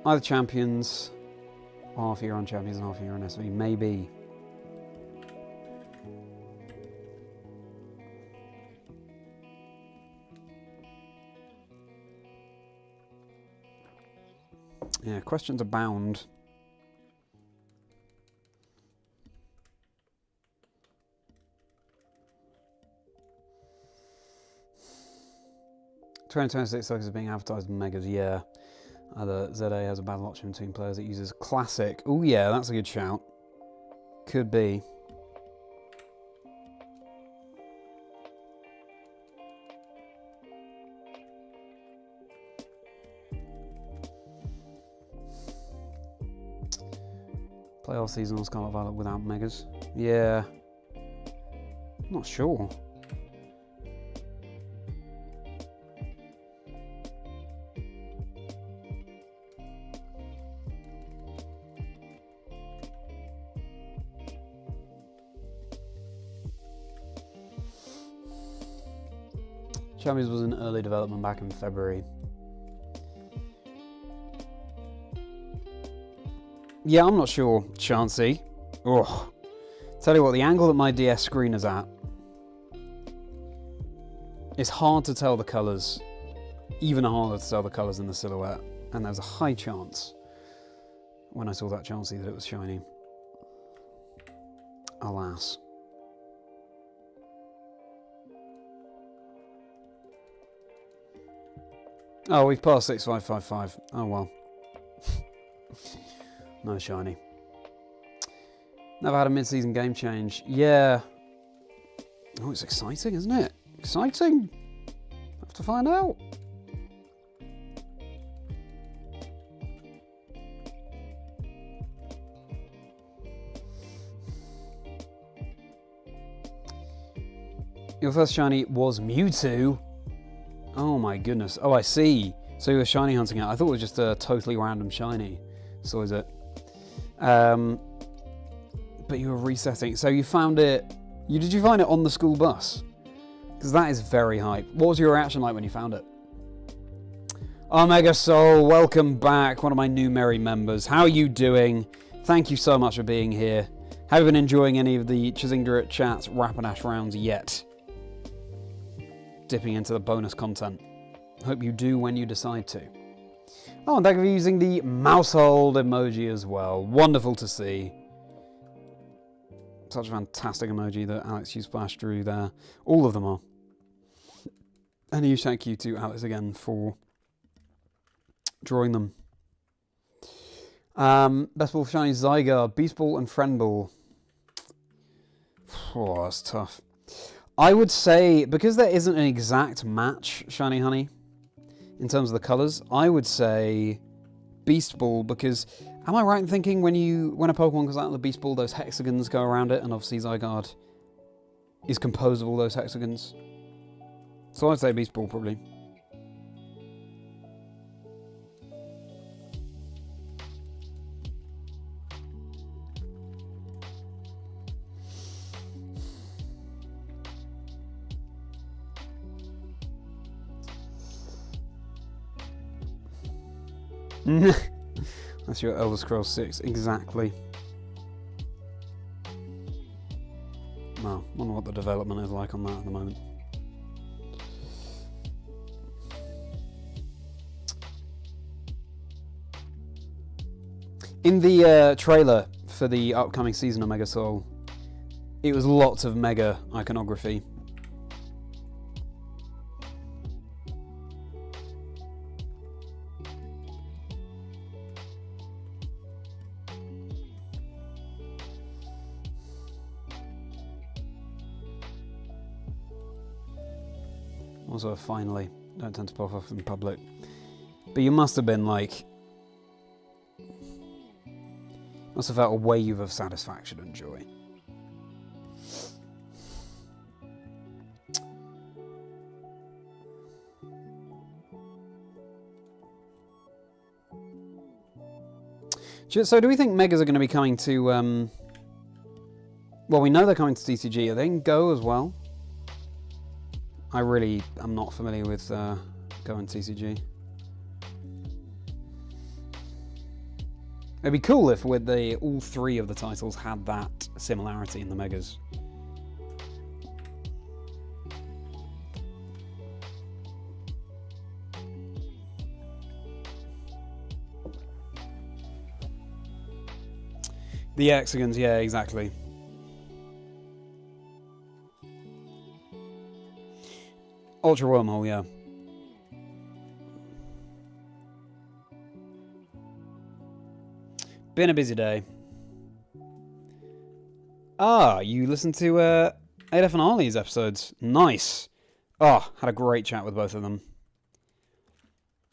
Either champions, half a year on champions and half a year on SV, maybe. Yeah, questions abound. $2026 is being advertised in Megas, yeah. The ZA has a battle option between players that uses Classic. Oh yeah, that's a good shout. Could be. Playoff season on Scarlet Violet without Megas. Yeah. Not sure. Champions was in early development back in February. Yeah, I'm not sure, Chansey. Ugh. Tell you what, the angle that my DS screen is at, it's hard to tell the colours. Even harder to tell the colours in the silhouette. And there's a high chance, when I saw that Chansey, that it was shiny. Alas. Oh, we've passed 6555. Oh well. No shiny. Never had a mid-season game change. Yeah. Oh, it's exciting, isn't it? Exciting! Have to find out. Your first shiny was Mewtwo. Oh my goodness. Oh, I see. So you were shiny hunting it. I thought it was just a totally random shiny. So is it? But you were resetting. So you found it... Did you find it on the school bus? Because that is very hype. What was your reaction like when you found it? Omega Soul, welcome back. One of my new Merri members. How are you doing? Thank you so much for being here. Have you been enjoying any of the Chazingdra chat Rapidash rounds yet? Dipping into the bonus content. Hope you do when you decide to. Oh, and thank you for using the mousehold emoji as well. Wonderful to see. Such a fantastic emoji that Alex Splash drew there. All of them are. And a huge thank you to Alex again for drawing them. Best ball for shiny Zygarde, Beast Ball and Friend Ball. Oh, that's tough. I would say, because there isn't an exact match, Shiny Honey, in terms of the colours, I would say Beast Ball, because, am I right in thinking when a Pokemon comes out of the Beast Ball, those hexagons go around it, and obviously Zygarde is composed of all those hexagons? So I'd say Beast Ball, probably. That's your Elder Scrolls 6, exactly. Well, I wonder what the development is like on that at the moment. In the trailer for the upcoming season of Mega Soul, it was lots of Mega iconography. Also, finally, don't tend to pop off in public. But you must have been like... Must have felt a wave of satisfaction and joy. So do we think Megas are going to be coming to... Well, we know they're coming to TCG. Are they in Go as well? I really am not familiar with Go and TCG. It'd be cool if with all three of the titles had that similarity in the Megas. The hexagons, yeah, exactly. Ultra Wormhole, yeah. Been a busy day. Ah, you listened to Adef and Arlie's episodes. Nice. Oh, had a great chat with both of them.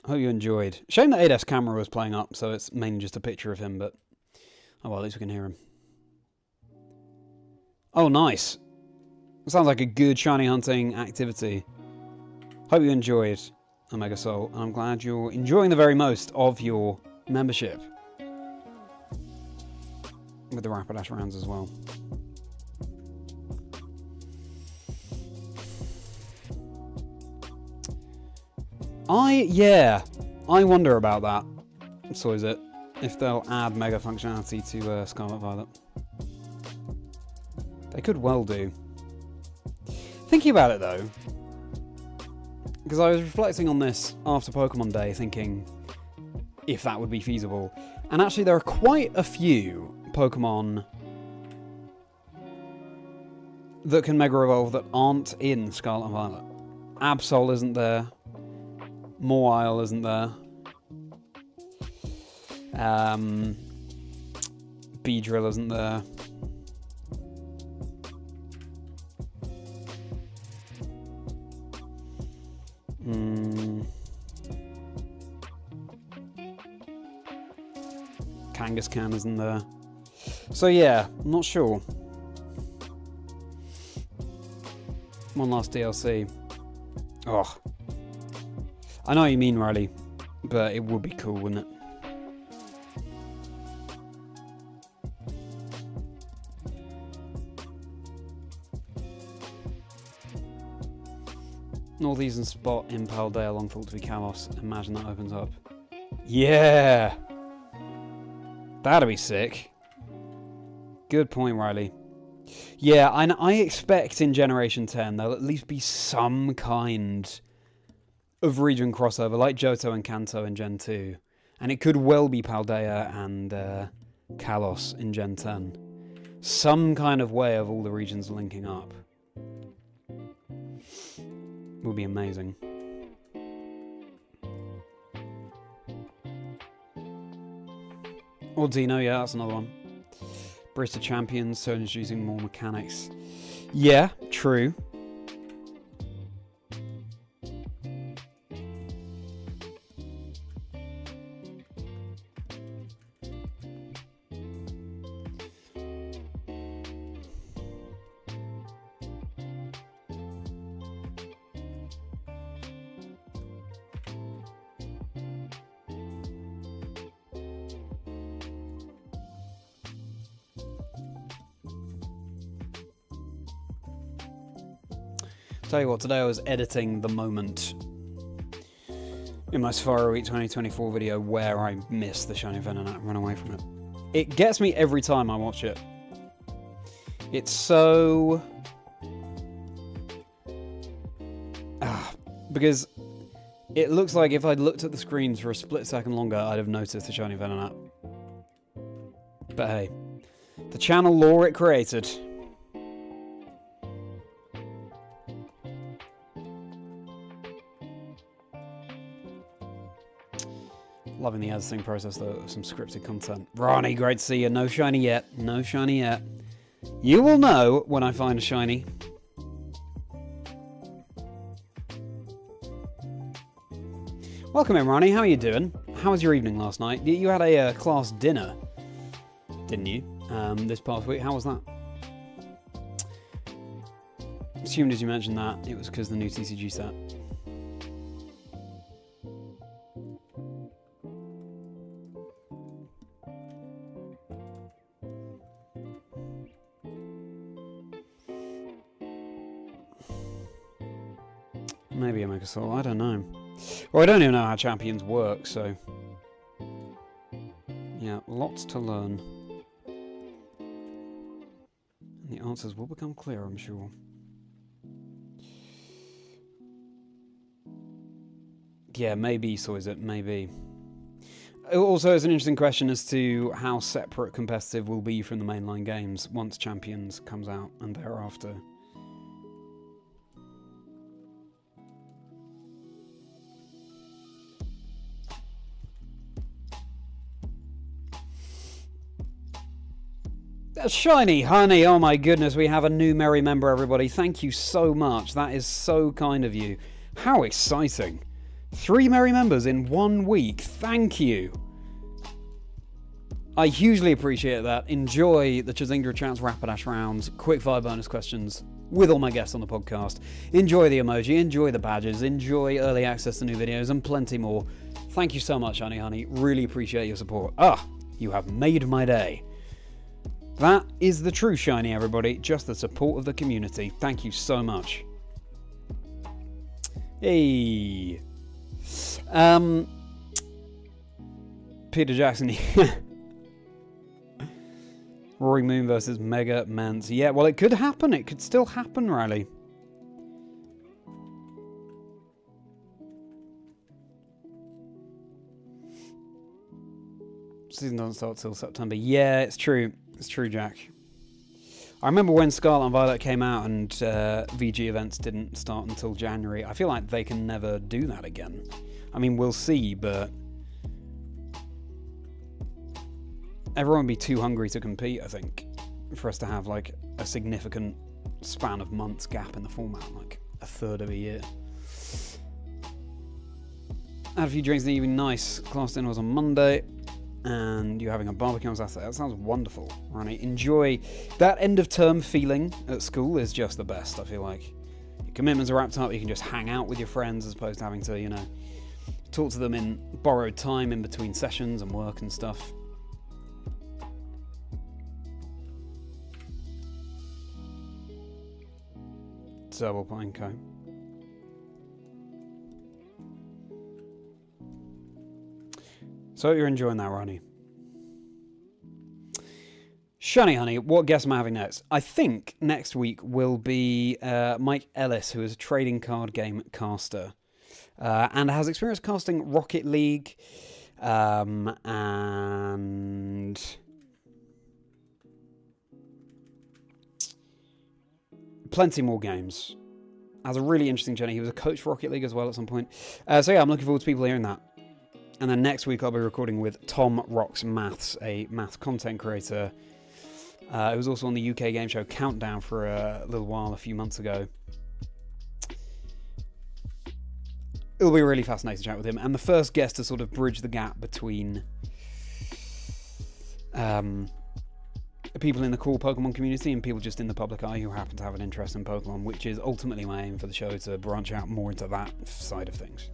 Hope you enjoyed. Shame that Adef's camera was playing up, so it's mainly just a picture of him, but... Oh well, at least we can hear him. Oh, nice. Sounds like a good shiny hunting activity. Hope you enjoyed Omega Soul, and I'm glad you're enjoying the very most of your membership. With the Rapidash rounds as well. I wonder about that. So is it. If they'll add Mega functionality to Scarlet Violet. They could well do. Thinking about it though, because I was reflecting on this after Pokemon Day, thinking if that would be feasible. And actually there are quite a few Pokemon that can Mega Evolve that aren't in Scarlet and Violet. Absol isn't there. Mawile isn't there. Speedrill isn't there. Kangaskhan isn't there. So yeah, I'm not sure. One last DLC. Oh. I know what you mean, Riley, but it would be cool, wouldn't it? Northeastern spot in Paldea, long thought to be Kalos. Imagine that opens up. Yeah! That'd be sick. Good point, Riley. Yeah, I expect in Generation 10 there'll at least be some kind of region crossover, like Johto and Kanto in Gen 2. And it could well be Paldea and Kalos in Gen 10. Some kind of way of all the regions linking up. Would be amazing. Or Dino, yeah, that's another one. Brita Champions, so introducing more mechanics. Yeah, true. Tell you what, today I was editing the moment in my Safari Week 2024 video where I missed the shiny Venonat and run away from it. It gets me every time I watch it. It's so... because it looks like if I'd looked at the screens for a split second longer, I'd have noticed the shiny Venonat. But hey, the channel lore it created. Loving the editing process, though, of some scripted content. Ronnie, great to see you. No shiny yet. No shiny yet. You will know when I find a shiny. Welcome in, Ronnie. How are you doing? How was your evening last night? You had a class dinner, didn't you? This past week. How was that? Assumed as you mentioned that, it was because the new TCG set. Maybe a Mega Soul, I don't know. Well, I don't even know how champions work, so... yeah, lots to learn. And the answers will become clear, I'm sure. Yeah, maybe so is it, maybe. Also, it's an interesting question as to how separate competitive will be from the mainline games once Champions comes out and thereafter. Shiny honey, oh my goodness, we have a new Merri member, everybody. Thank you so much. That is so kind of you. How exciting. 3 Merri members in 1 week. Thank you. I hugely appreciate that. Enjoy the Chazingdra Chats Rapidash rounds, quickfire bonus questions with all my guests on the podcast. Enjoy the emoji, enjoy the badges, enjoy early access to new videos and plenty more. Thank you so much, honey. Really appreciate your support. You have made my day. That is the true shiny, everybody. Just the support of the community. Thank you so much. Hey. Peter Jackson. Roaring Moon versus Mega Mance. Yeah, well, it could happen. It could still happen, Riley. Season doesn't start till September. Yeah, it's true. It's true, Jack. I remember when Scarlet and Violet came out and VG events didn't start until January. I feel like they can never do that again. I mean, we'll see, but... everyone would be too hungry to compete, I think, for us to have like a significant span of months gap in the format, like a third of a year. Had a few drinks in the evening, nice. Class dinner was on Monday, and you're having a barbecue on Saturday. That sounds wonderful, Ronnie. Enjoy that end of term feeling at school is just the best, I feel like. Your commitments are wrapped up, you can just hang out with your friends as opposed to having to, you know, talk to them in borrowed time in between sessions and work and stuff. Double Planko. So you're enjoying that, Ronnie. Shiny Honey, what guest am I having next? I think next week will be Mike Ellis, who is a trading card game caster and has experience casting Rocket League and plenty more games. Has a really interesting journey. He was a coach for Rocket League as well at some point. So yeah, I'm looking forward to people hearing that. And then next week I'll be recording with Tom Rocks Maths, a math content creator. It was also on the UK game show Countdown for a little while, a few months ago. It'll be a really fascinating to chat with him. And the first guest to sort of bridge the gap between people in the core Pokemon community and people just in the public eye who happen to have an interest in Pokemon, which is ultimately my aim for the show, to branch out more into that side of things.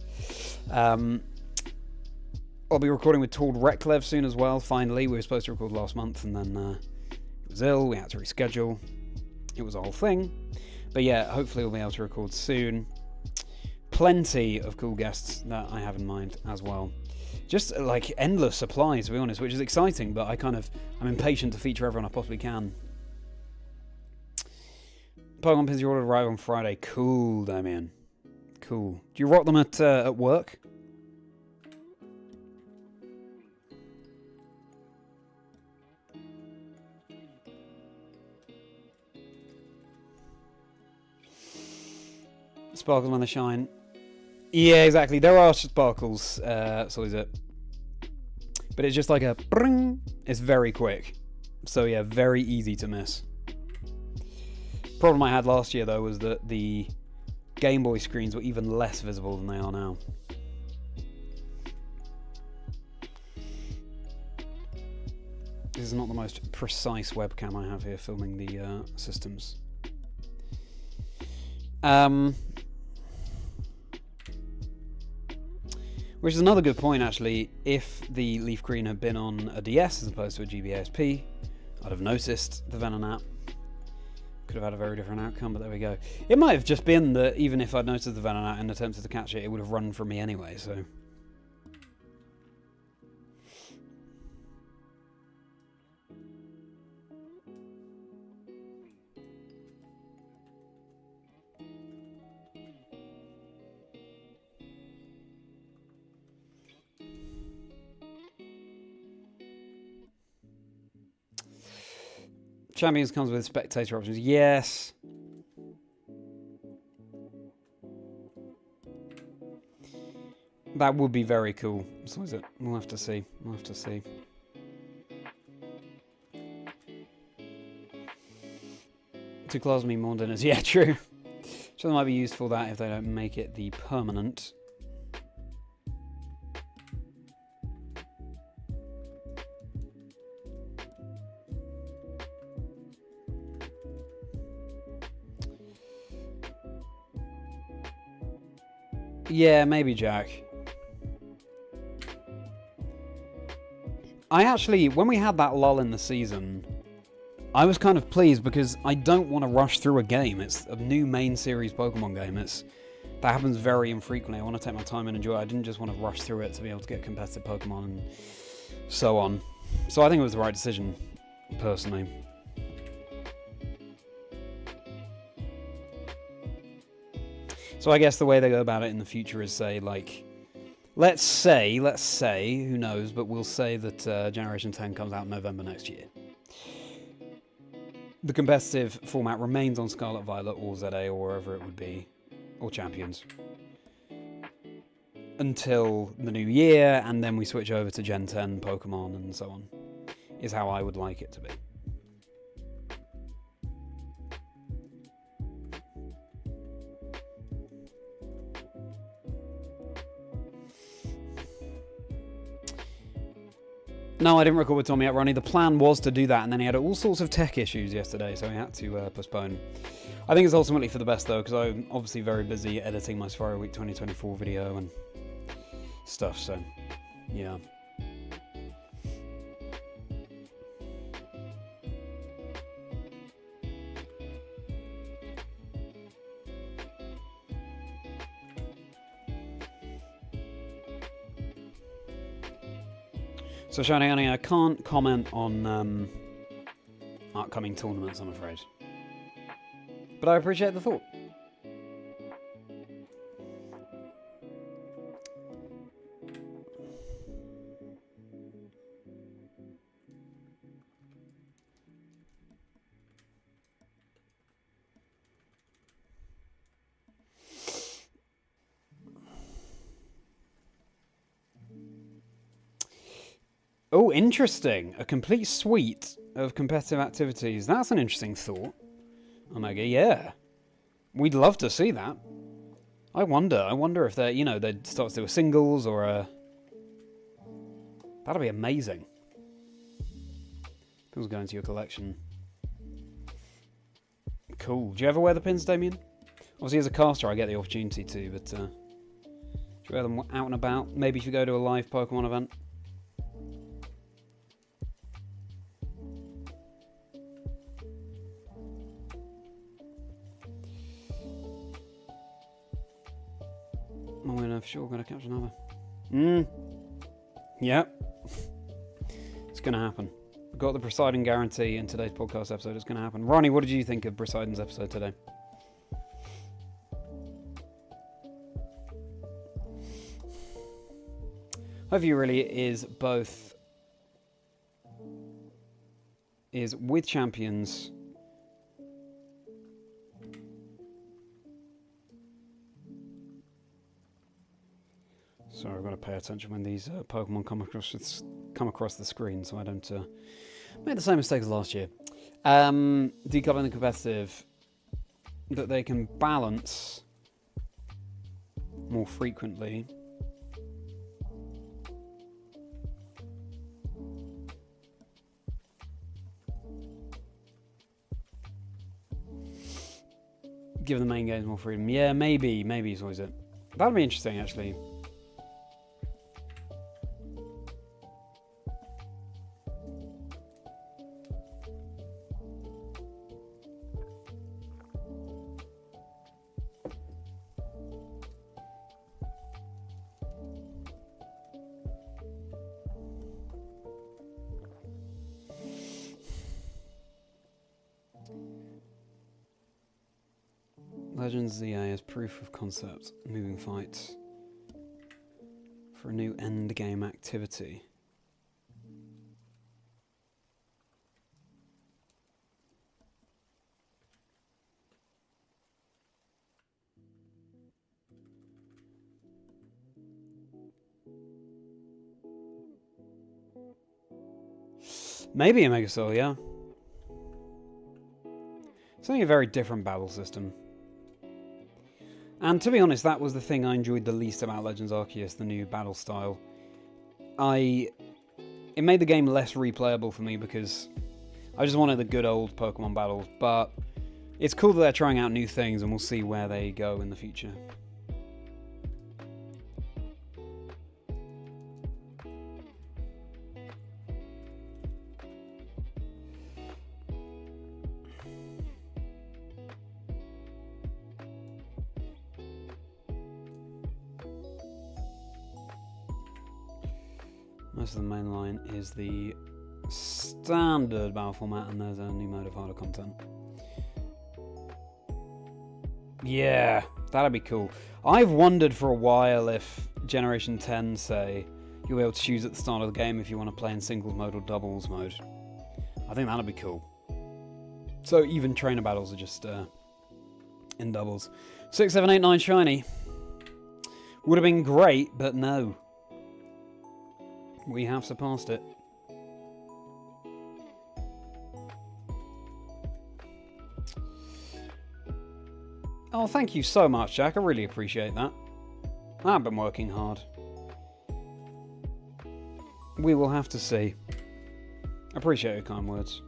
I'll be recording with Tord Reklev soon as well, finally. We were supposed to record last month and then he was ill, we had to reschedule. It was a whole thing. But yeah, hopefully we'll be able to record soon. Plenty of cool guests that I have in mind as well. Just like endless supply, to be honest, which is exciting, but I'm impatient to feature everyone I possibly can. Pokemon pins you ordered arrive on Friday. Cool, Damien. Cool. Do you rock them at work? Sparkles when they shine. Yeah, exactly. There are sparkles, so is it. But it's just like a bring. It's very quick. So yeah, very easy to miss. Problem I had last year though was that the Game Boy screens were even less visible than they are now. This is not the most precise webcam I have here filming the systems. Which is another good point, actually. If the Leaf Green had been on a DS as opposed to a GBASP, I'd have noticed the Venonat. Could have had a very different outcome, but there we go. It might have just been that even if I'd noticed the Venonat and attempted to catch it, it would have run from me anyway, so... Champions comes with spectator options. Yes. That would be very cool. So is it? We'll have to see. We'll have to see. Two claws mean more dinners. Yeah, true. So they might be used for that if they don't make it the permanent. Yeah, maybe Jack. I actually, when we had that lull in the season, I was kind of pleased because I don't want to rush through a game. It's a new main series Pokemon game. That happens very infrequently. I want to take my time and enjoy it. I didn't just want to rush through it to be able to get competitive Pokemon and so on. So I think it was the right decision, personally. So I guess the way they go about it in the future is say, like, let's say, who knows, but we'll say that Generation 10 comes out in November next year. The competitive format remains on Scarlet Violet or ZA or wherever it would be, or Champions, until the new year, and then we switch over to Gen 10 Pokemon and so on. is how I would like it to be. No, I didn't record with Tommy yet, Ronnie. The plan was to do that, and then he had all sorts of tech issues yesterday, so he had to postpone. I think it's ultimately for the best, though, because I'm obviously very busy editing my Safari Week 2024 video and stuff, so, yeah. So, Shiny Annie, I can't comment on upcoming tournaments, I'm afraid. But I appreciate the thought. Oh, interesting. A complete suite of competitive activities. That's an interesting thought. Omega, yeah. We'd love to see that. I wonder if they're, they'd start to do a singles or a... That'd be amazing. Pins go into your collection. Cool. Do you ever wear the pins, Damien? Obviously, as a caster, I get the opportunity to, but... do you wear them out and about? Maybe if you go to a live Pokemon event? For sure, gonna catch another. Yep. It's gonna happen. Got the Poseidon guarantee in today's podcast episode. It's gonna happen. Ronnie, what did you think of Poseidon's episode today? Hopefully really is both... is with champions... Sorry, I've got to pay attention when these Pokemon come across the screen, so I don't make the same mistake as last year. Decoupling the competitive, that they can balance more frequently. Give the main games more freedom. Yeah, maybe is always it. That'd be interesting, actually. Legends ZA as proof of concept, moving fights for a new endgame activity. Maybe a Mega Soul, yeah. Something a very different battle system. And to be honest, that was the thing I enjoyed the least about Legends Arceus, the new battle style. It made the game less replayable for me because I just wanted the good old Pokemon battles, but it's cool that they're trying out new things and we'll see where they go in the future. Most of the main line is the standard battle format, and there's a new mode of harder content. Yeah, that'd be cool. I've wondered for a while if Generation 10, say, you'll be able to choose at the start of the game if you want to play in singles mode or doubles mode. I think that'd be cool. So even trainer battles are just in doubles. 6, 7, 8, 9 shiny. Would have been great, but no. We have surpassed it. Oh, thank you so much, Jack. I really appreciate that. I've been working hard. We will have to see. Appreciate your kind words.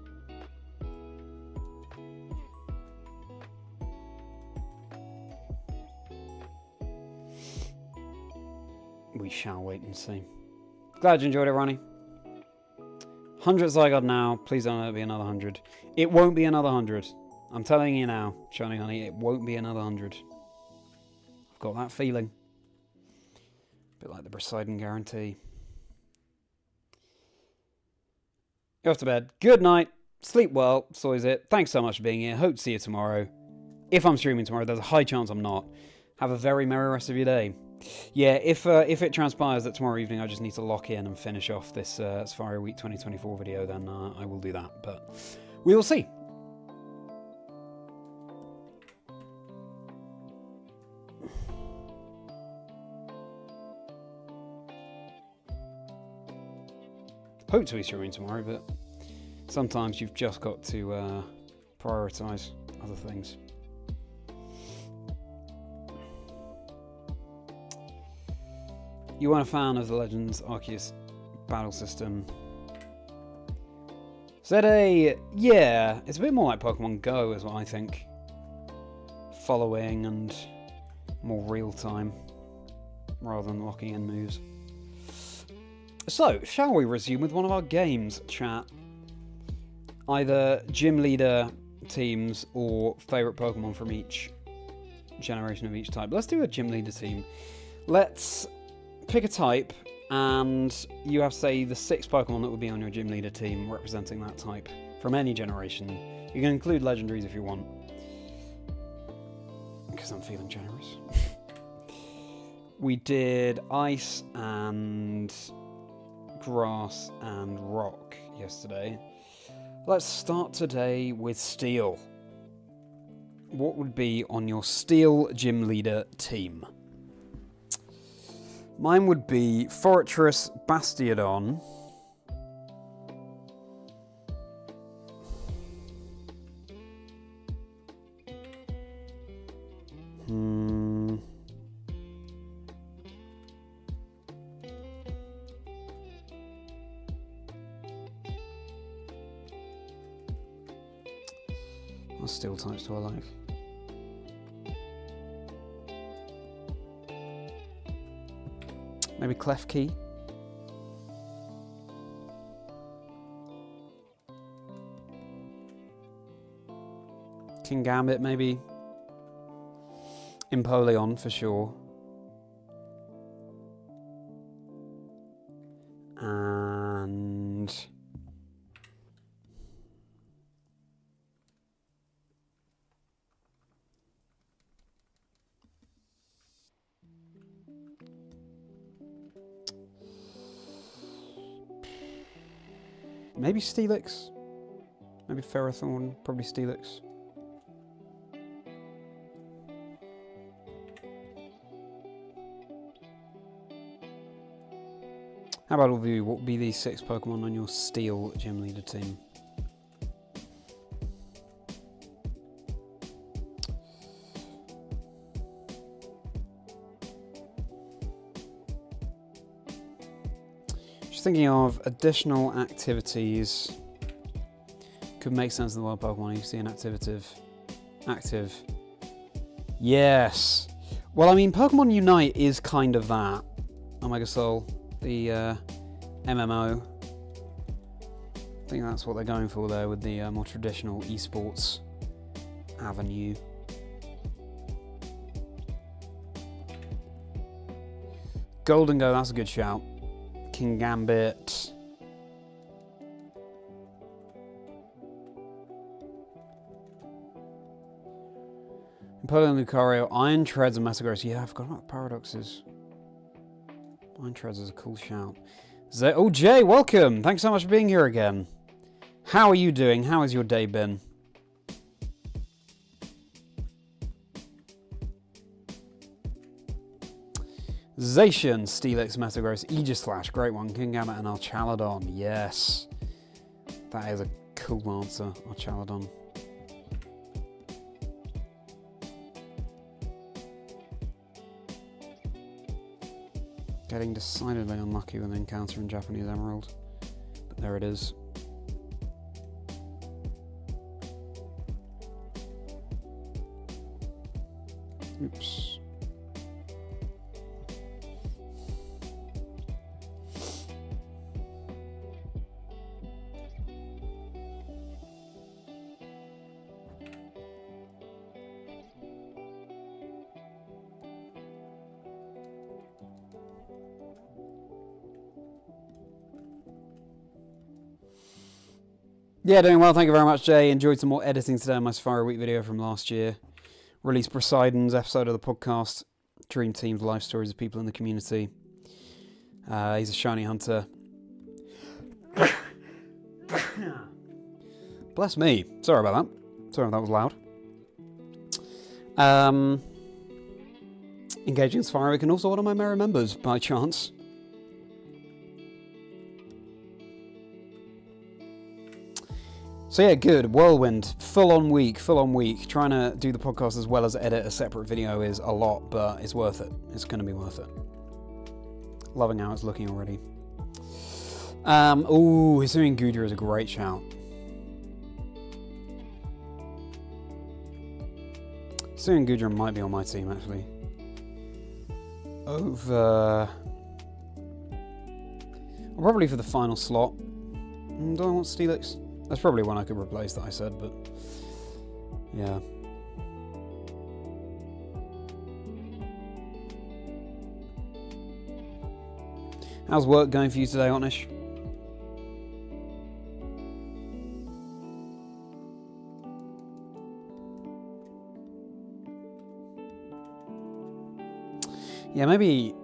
We shall wait and see. Glad you enjoyed it, Ronnie. 100 Zygarde now. Please don't let it be another 100. It won't be another 100. I'm telling you now, Shiny Honey, it won't be another 100. I've got that feeling. A bit like the Poseidon guarantee. You're off to bed. Good night. Sleep well. So is it. Thanks so much for being here. Hope to see you tomorrow. If I'm streaming tomorrow, there's a high chance I'm not. Have a very merry rest of your day. Yeah, if it transpires that tomorrow evening I just need to lock in and finish off this Safari Week 2024 video, then I will do that. But we will see. Hope to be streaming tomorrow, but sometimes you've just got to prioritise other things. You weren't a fan of the Legends Arceus battle system. ZA, yeah, it's a bit more like Pokemon Go is what I think. Following and more real time rather than locking in moves. So, shall we resume with one of our games, chat? Either gym leader teams or favourite Pokemon from each generation of each type. Let's do a gym leader team. Let's pick a type, and you have to say the 6 Pokemon that would be on your gym leader team representing that type from any generation. You can include legendaries if you want, because I'm feeling generous. We did ice and grass and rock yesterday. Let's start today with steel. What would be on your steel gym leader team? Mine would be Fortress Bastiodon. What steel types do I like? Maybe Klefki. King Gambit, maybe. Empoleon, for sure. And maybe Steelix. Maybe Ferrothorn, probably Steelix. How about all of you? What would be these 6 Pokemon on your Steel gym leader team? Just thinking of additional activities. Could make sense in the world Pokemon. You see an active. Yes. Well, I mean, Pokemon Unite is kind of that. Omega Soul, the MMO. I think that's what they're going for there with the more traditional esports avenue. Golden Go, that's a good shout. King Gambit. Empoleon, Lucario, Iron Treads, and Metagross. Yeah, I forgot about Paradoxes. Iron Treads is a cool shout. Oh, Jay, welcome! Thanks so much for being here again. How are you doing? How has your day been? Zacian, Steelix, Metagross, Aegislash, great one. King Gambit and Archaladon, yes. That is a cool answer, Archaladon. Getting decidedly unlucky with encountering Japanese emerald. But there it is. Oops. Yeah, doing well, thank you very much, Jay. Enjoyed some more editing today on my Safari Week video from last year. Released Poseidon's episode of the podcast, Dream Team's life stories of people in the community. He's a shiny hunter. Bless me. Sorry about that. Sorry if that was loud. Engaging Safari Week and also one of my Merri members, by chance. So yeah, good. Whirlwind. Full on week. Trying to do the podcast as well as edit a separate video is a lot, but it's worth it. It's going to be worth it. Loving how it's looking already. Ooh, Chazingdra is a great shout. Chazingdra might be on my team, actually. Over... Probably for the final slot. Do I want Steelix? That's probably one I could replace that I said, but yeah. How's work going for you today, Otnish? Yeah, maybe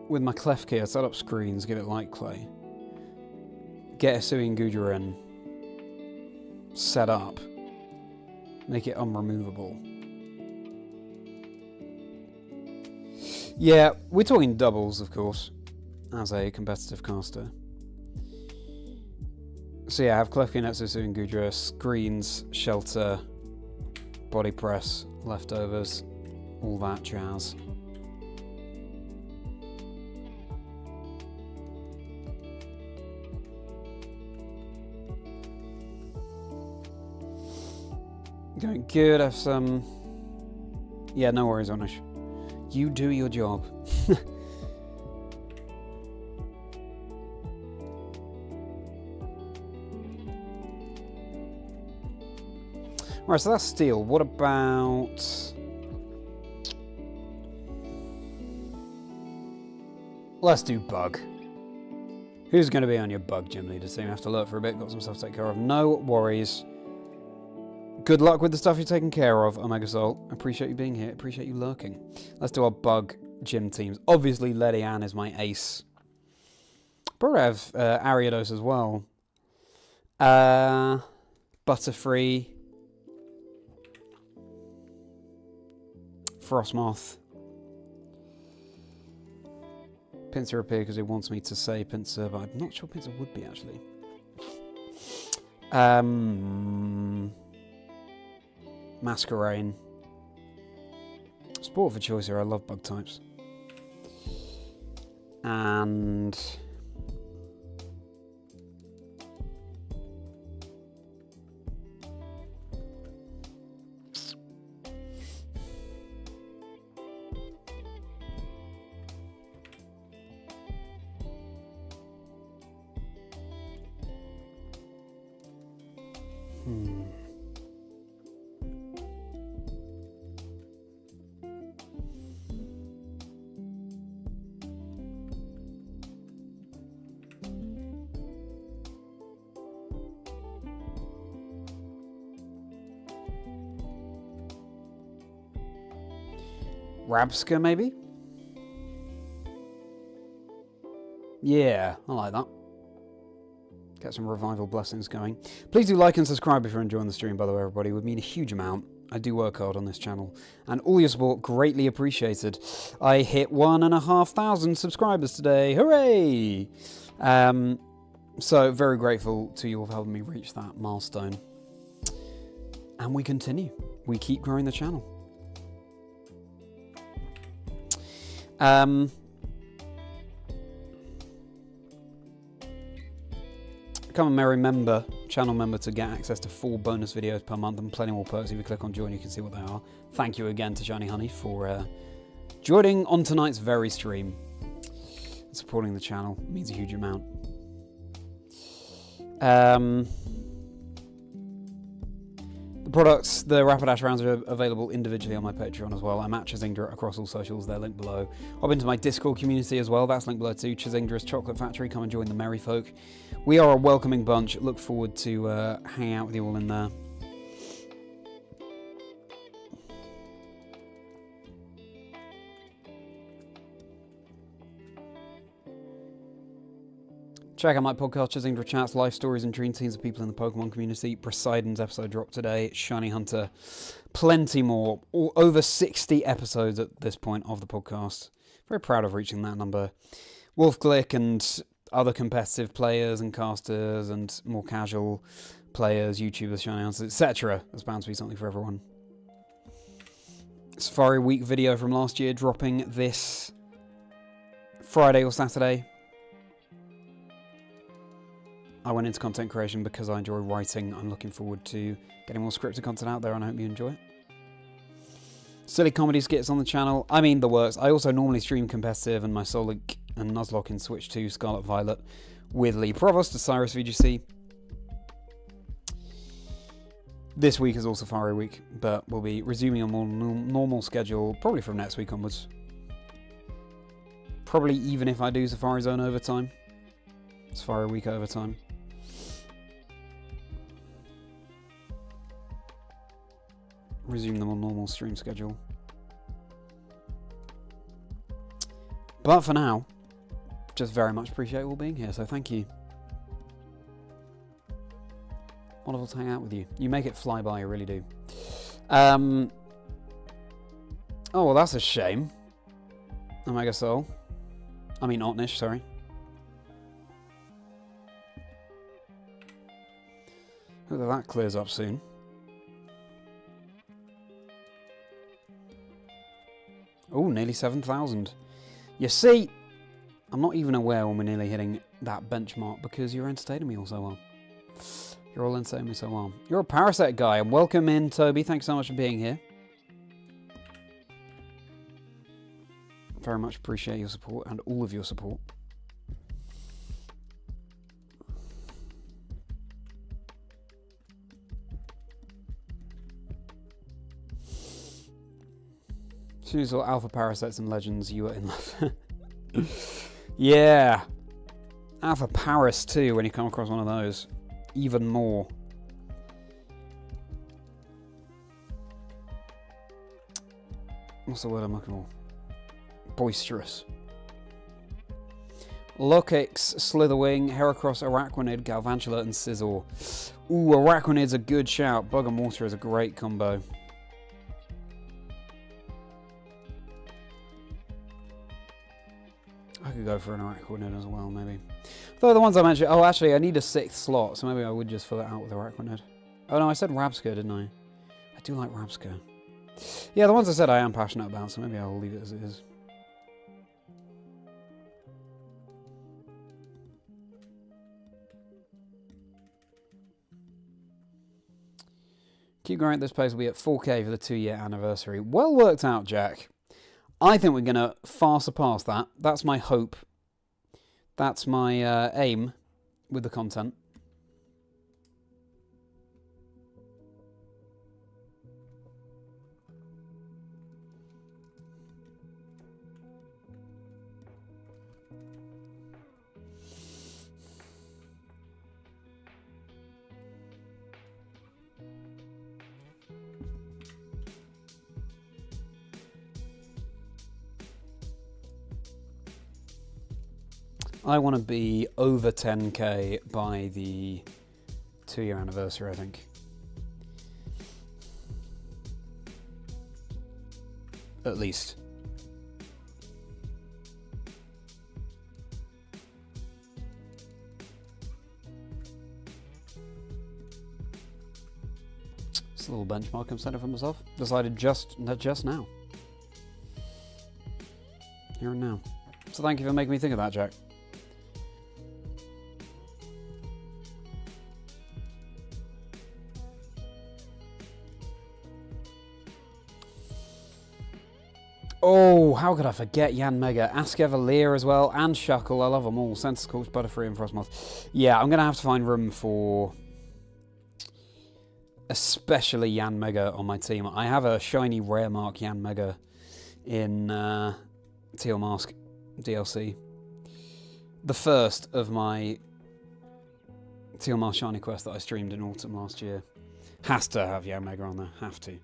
with my clef key, I set up screens, give it light clay. Get a Chazingdra in. Set up, make it unremovable. Yeah, we're talking doubles, of course, as a competitive caster. So yeah, I have Klefki, Netsu, Chazingdra, screens, shelter, body press, leftovers, all that jazz. Going good, have some... Yeah, no worries, Onish. You do your job. Right, so that's steel. What about... Let's do bug. Who's going to be on your bug gym leader team? Have to look for a bit, got some stuff to take care of. No worries. Good luck with the stuff you're taking care of, Omega Soul. Appreciate you being here. Appreciate you lurking. Let's do our bug gym teams. Obviously, Ledian is my ace. Probably have Ariados as well. Butterfree. Frostmoth. Pinsir appear because he wants me to say Pinsir, but I'm not sure Pinsir would be, actually. Masquerain. Sport for choice here, I love bug types. And... Rabska, maybe? Yeah, I like that. Get some revival blessings going. Please do like and subscribe if you're enjoying the stream, by the way, everybody. It would mean a huge amount. I do work hard on this channel. And all your support, greatly appreciated. I hit 1,500 subscribers today. Hooray! So, very grateful to you all for helping me reach that milestone. And we continue. We keep growing the channel. Become a Merri member, channel member, to get access to 4 bonus videos per month and plenty more perks. If you click on join, you can see what they are. Thank you again to Shiny Honey for joining on tonight's very stream. Supporting the channel means a huge amount. The products, the Rapidash rounds, are available individually on my Patreon as well. I'm at Chazingdra across all socials. They're linked below. Hop into my Discord community as well. That's linked below too. Chazingdra's Chocolate Factory. Come and join the merry folk. We are a welcoming bunch. Look forward to hanging out with you all in there. Check out my podcast, Chazingdra Chats, life stories and dream teams of people in the Pokemon community. Poseidon's episode dropped today. Shiny Hunter. Plenty more. Over 60 episodes at this point of the podcast. Very proud of reaching that number. Wolf Glick and other competitive players and casters and more casual players, YouTubers, Shiny Hunters, etc. There's bound to be something for everyone. Safari Week video from last year dropping this Friday or Saturday. I went into content creation because I enjoy writing. I'm looking forward to getting more scripted content out there, and I hope you enjoy it. Silly comedy skits on the channel. I mean, the works. I also normally stream competitive and my Solic and Nuzlocke in Switch 2 Scarlet Violet with Lee Provost to Cyrus VGC. This week is also Safari Week, but we'll be resuming a more normal schedule probably from next week onwards. Probably even if I do Safari Zone overtime. Safari Week overtime. Resume them on normal stream schedule. But for now, just very much appreciate all being here, so thank you. Wonderful to hang out with you. You make it fly by, you really do. Oh, well, that's a shame. Omega Soul. I mean, Otnish, sorry. Hope that clears up soon. Oh, nearly 7,000. You see, I'm not even aware when we're nearly hitting that benchmark because you're entertaining me all so well. You're all entertaining me so well. You're a Parasect guy, and welcome in, Toby. Thanks so much for being here. Very much appreciate your support and all of your support. As soon as you saw Alpha Parasites and Legends, you were in love. Yeah. Alpha Paris too, when you come across one of those. Even more. What's the word I'm looking for? Boisterous. Lokix, Slitherwing, Heracross, Araquanid, Galvantula, and Scizor. Ooh, Araquanid's a good shout. Bug and Water is a great combo. I could go for an Araquanid as well, maybe. Though the ones I mentioned... Oh, actually, I need a 6th slot, so maybe I would just fill it out with Araquanid. Oh, no, I said Rabsca, didn't I? I do like Rabsca. Yeah, the ones I said I am passionate about, so maybe I'll leave it as it is. Keep growing at this pace. We'll be at 4K for the 2-year anniversary. Well worked out, Jack. I think we're going to far surpass that. That's my hope. That's my aim with the content. I want to be over 10k by the 2-year anniversary, I think. At least. It's a little benchmark I'm setting for myself. Decided just now. Here and now. So thank you for making me think of that, Jack. Oh, how could I forget Yan Mega? Ask Evaleer as well, and Shuckle. I love them all. Centiskorch, Butterfree, and Frostmoth. Yeah, I'm going to have to find room for especially Yan Mega on my team. I have a shiny rare mark Yan Mega in Teal Mask DLC. The first of my Teal Mask Shiny Quest that I streamed in autumn last year. Has to have Yan Mega on there. Have to.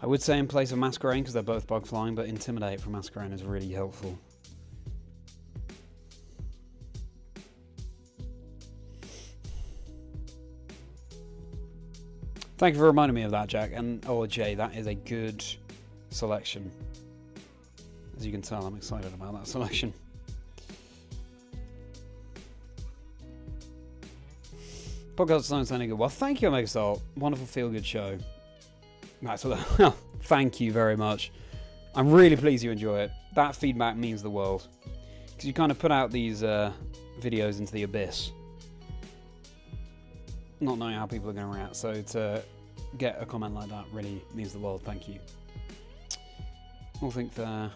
I would say in place of Masquerain because they're both bug flying, but Intimidate from Masquerain is really helpful. Thank you for reminding me of that, Jack. And oh, Jay, that is a good selection. As you can tell, I'm excited about that selection. Podcast sounds sounding good. Well, thank you, Omega Salt. Wonderful feel-good show. Right, so well, thank you very much. I'm really pleased you enjoy it. That feedback means the world. Because you kind of put out these videos into the abyss, not knowing how people are going to react. So to get a comment like that really means the world. Thank you. All think there.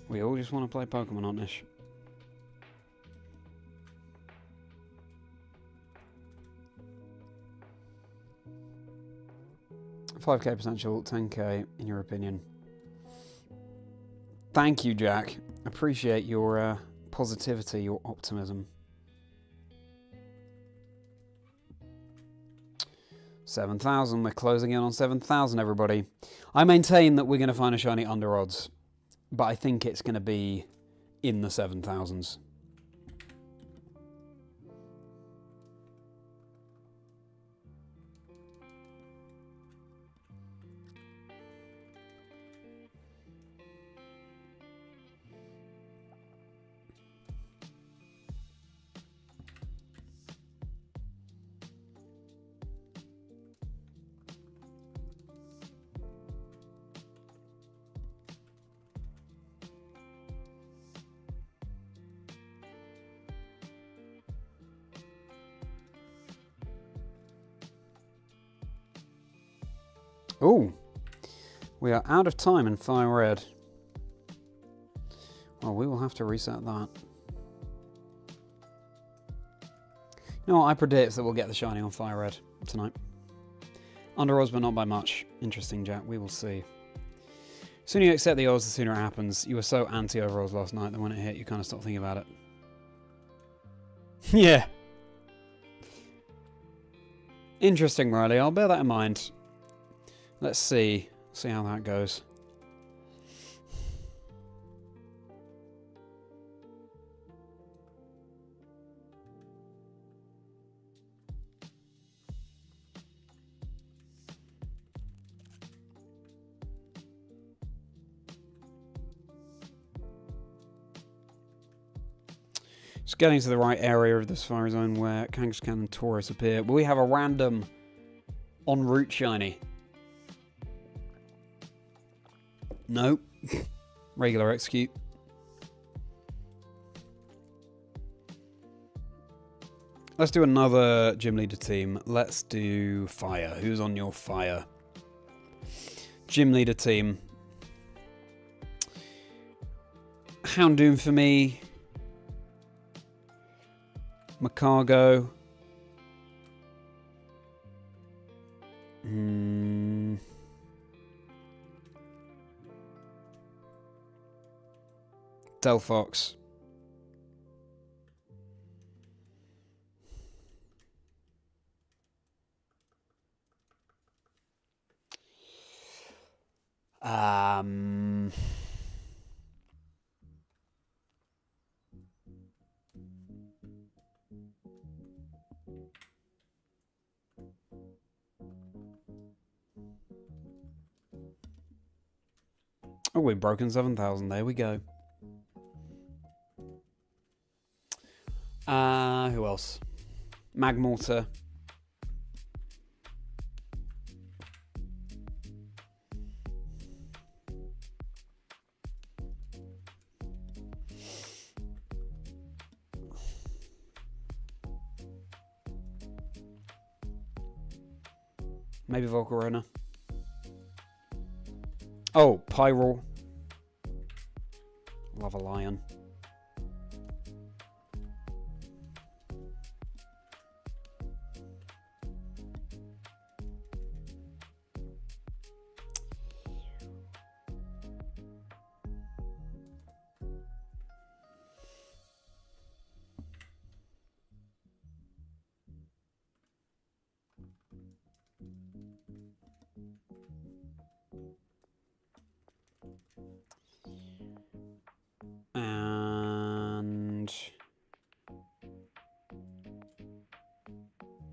We all just want to play Pokemon, aren't we? 5k potential, 10k in your opinion. Thank you, Jack. Appreciate your positivity, your optimism. 7,000. We're closing in on 7,000, everybody. I maintain that we're going to find a shiny under odds, but I think it's going to be in the 7,000s. Oh, we are out of time in Fire Red. Well, we will have to reset that. You know what, I predict that we'll get the shiny on Fire Red tonight. Under odds, but not by much. Interesting, Jack. We will see. The sooner you accept the odds, the sooner it happens. You were so anti-overalls last night that when it hit, you kind of stopped thinking about it. Yeah. Interesting, Riley. I'll bear that in mind. Let's see how that goes. Just getting to the right area of the Safari Zone where Kangaskhan and Taurus appear. Will we have a random en route shiny? Nope. Regular execute. Let's do another gym leader team. Let's do fire. Who's on your fire? Gym leader team. Houndoom for me. Macargo. Delphox. Oh, we've broken 7,000. There we go. Who else? Magmortar. Maybe Volcarona. Oh, Pyro. Love a lion. And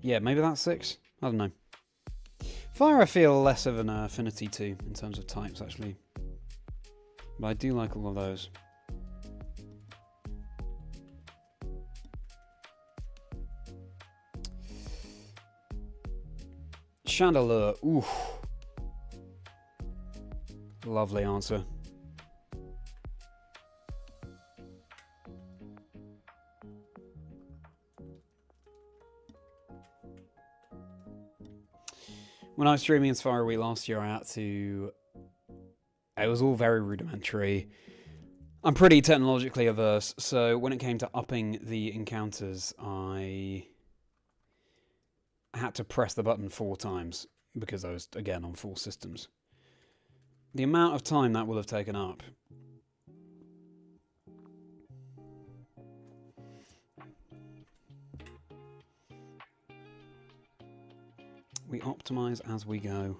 yeah, maybe that's 6. I don't know. Fire I feel less of an affinity to in terms of types, actually. But I do like all of those. Chandelure. Ooh. Lovely answer. When I was streaming Inspire Week last year, I had to... It was all very rudimentary. I'm pretty technologically averse, so when it came to upping the encounters, I had to press the button 4 times, because I was, again, on 4 systems. The amount of time that will have taken up... We optimize as we go.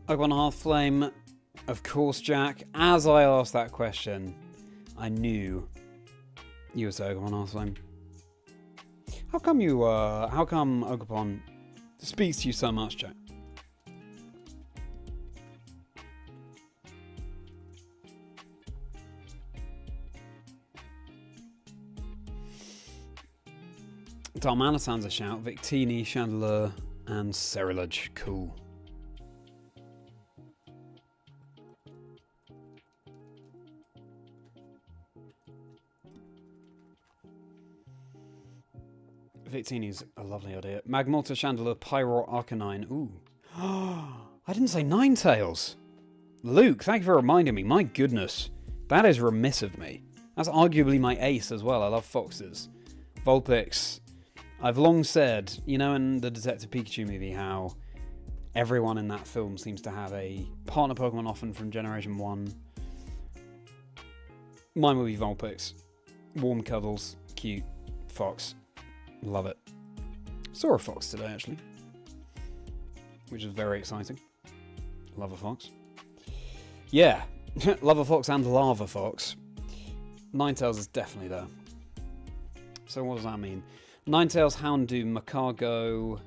Pokemon Half Flame, of course, Jack. As I asked that question, I knew you would say Pokemon Half Flame. How come Ogerpon speaks to you so much, Jack? Darmanitan's a shout. Victini, Chandelure, and Ceruledge. Cool. Victini's a lovely idea. Magmortar, Chandelure, Pyro, Arcanine. Ooh. I didn't say Ninetales. Luke, thank you for reminding me. My goodness. That is remiss of me. That's arguably my ace as well. I love foxes. Vulpix. I've long said, you know, in the Detective Pikachu movie, how everyone in that film seems to have a partner Pokemon, often from Generation 1. Mine would be Vulpix. Warm cuddles, cute, fox. Love it. Saw a fox today, actually, which is very exciting. Love a fox. Yeah, love a fox and lava fox. Ninetales is definitely there. So what does that mean? Ninetales, Houndoom, Macargo,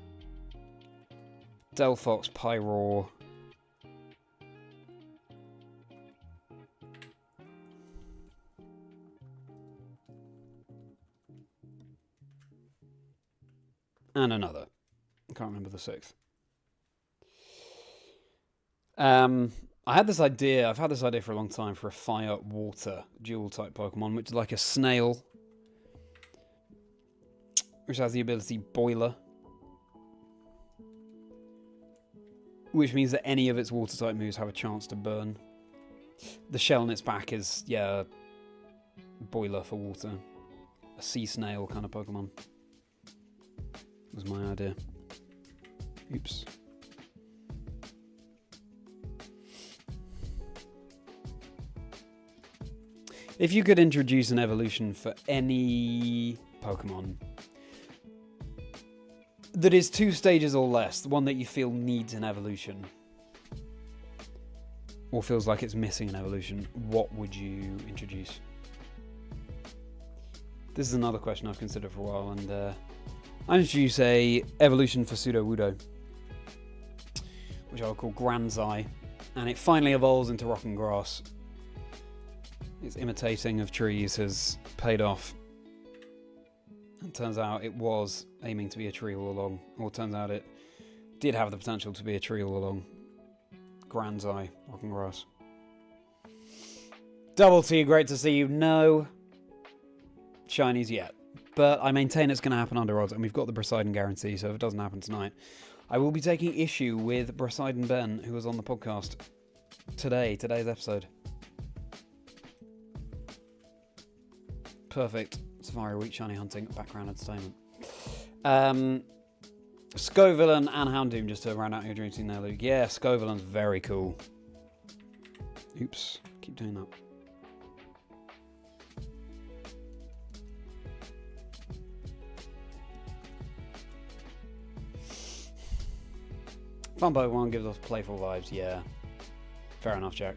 Delphox, Pyroar. And another. I can't remember the 6th. I had this idea, I've had this idea for a long time, for a fire-water dual-type Pokemon, which is like a snail, which has the ability Boiler, which means that any of its water-type moves have a chance to burn. The shell on its back is, yeah, Boiler for water. A sea snail kind of Pokemon. Was my idea. Oops. If you could introduce an evolution for any Pokemon that is 2 stages or less, the one that you feel needs an evolution, or feels like it's missing an evolution, what would you introduce? This is another question I've considered for a while, and I introduce a evolution for Sudowoodo, which I would call Granzai, and it finally evolves into Rock and Grass. Its imitating of trees has paid off. And turns out it was aiming to be a tree all along. Or turns out it did have the potential to be a tree all along. Granzai, Rock and Grass. Double T, great to see you. No shinies yet. But I maintain it's going to happen under odds, and we've got the Poseidon guarantee, so if it doesn't happen tonight, I will be taking issue with Poseidon Ben, who was on the podcast today's episode. Perfect Safari Week shiny hunting background entertainment. Scovillain and Houndoom, just to round out your dream team there, Luke. Yeah, Scovillain's very cool. Oops, keep doing that. Fun Pokemon gives us playful vibes, yeah. Fair enough, Jack.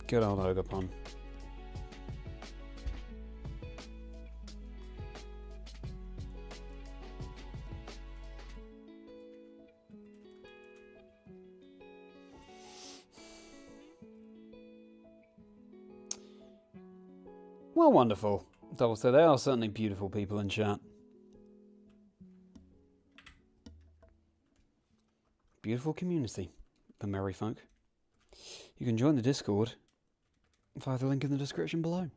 Good old Ogapon. Well, wonderful. Double so they are certainly beautiful people in chat. Beautiful community, the Merri folk. You can join the Discord via the link in the description below.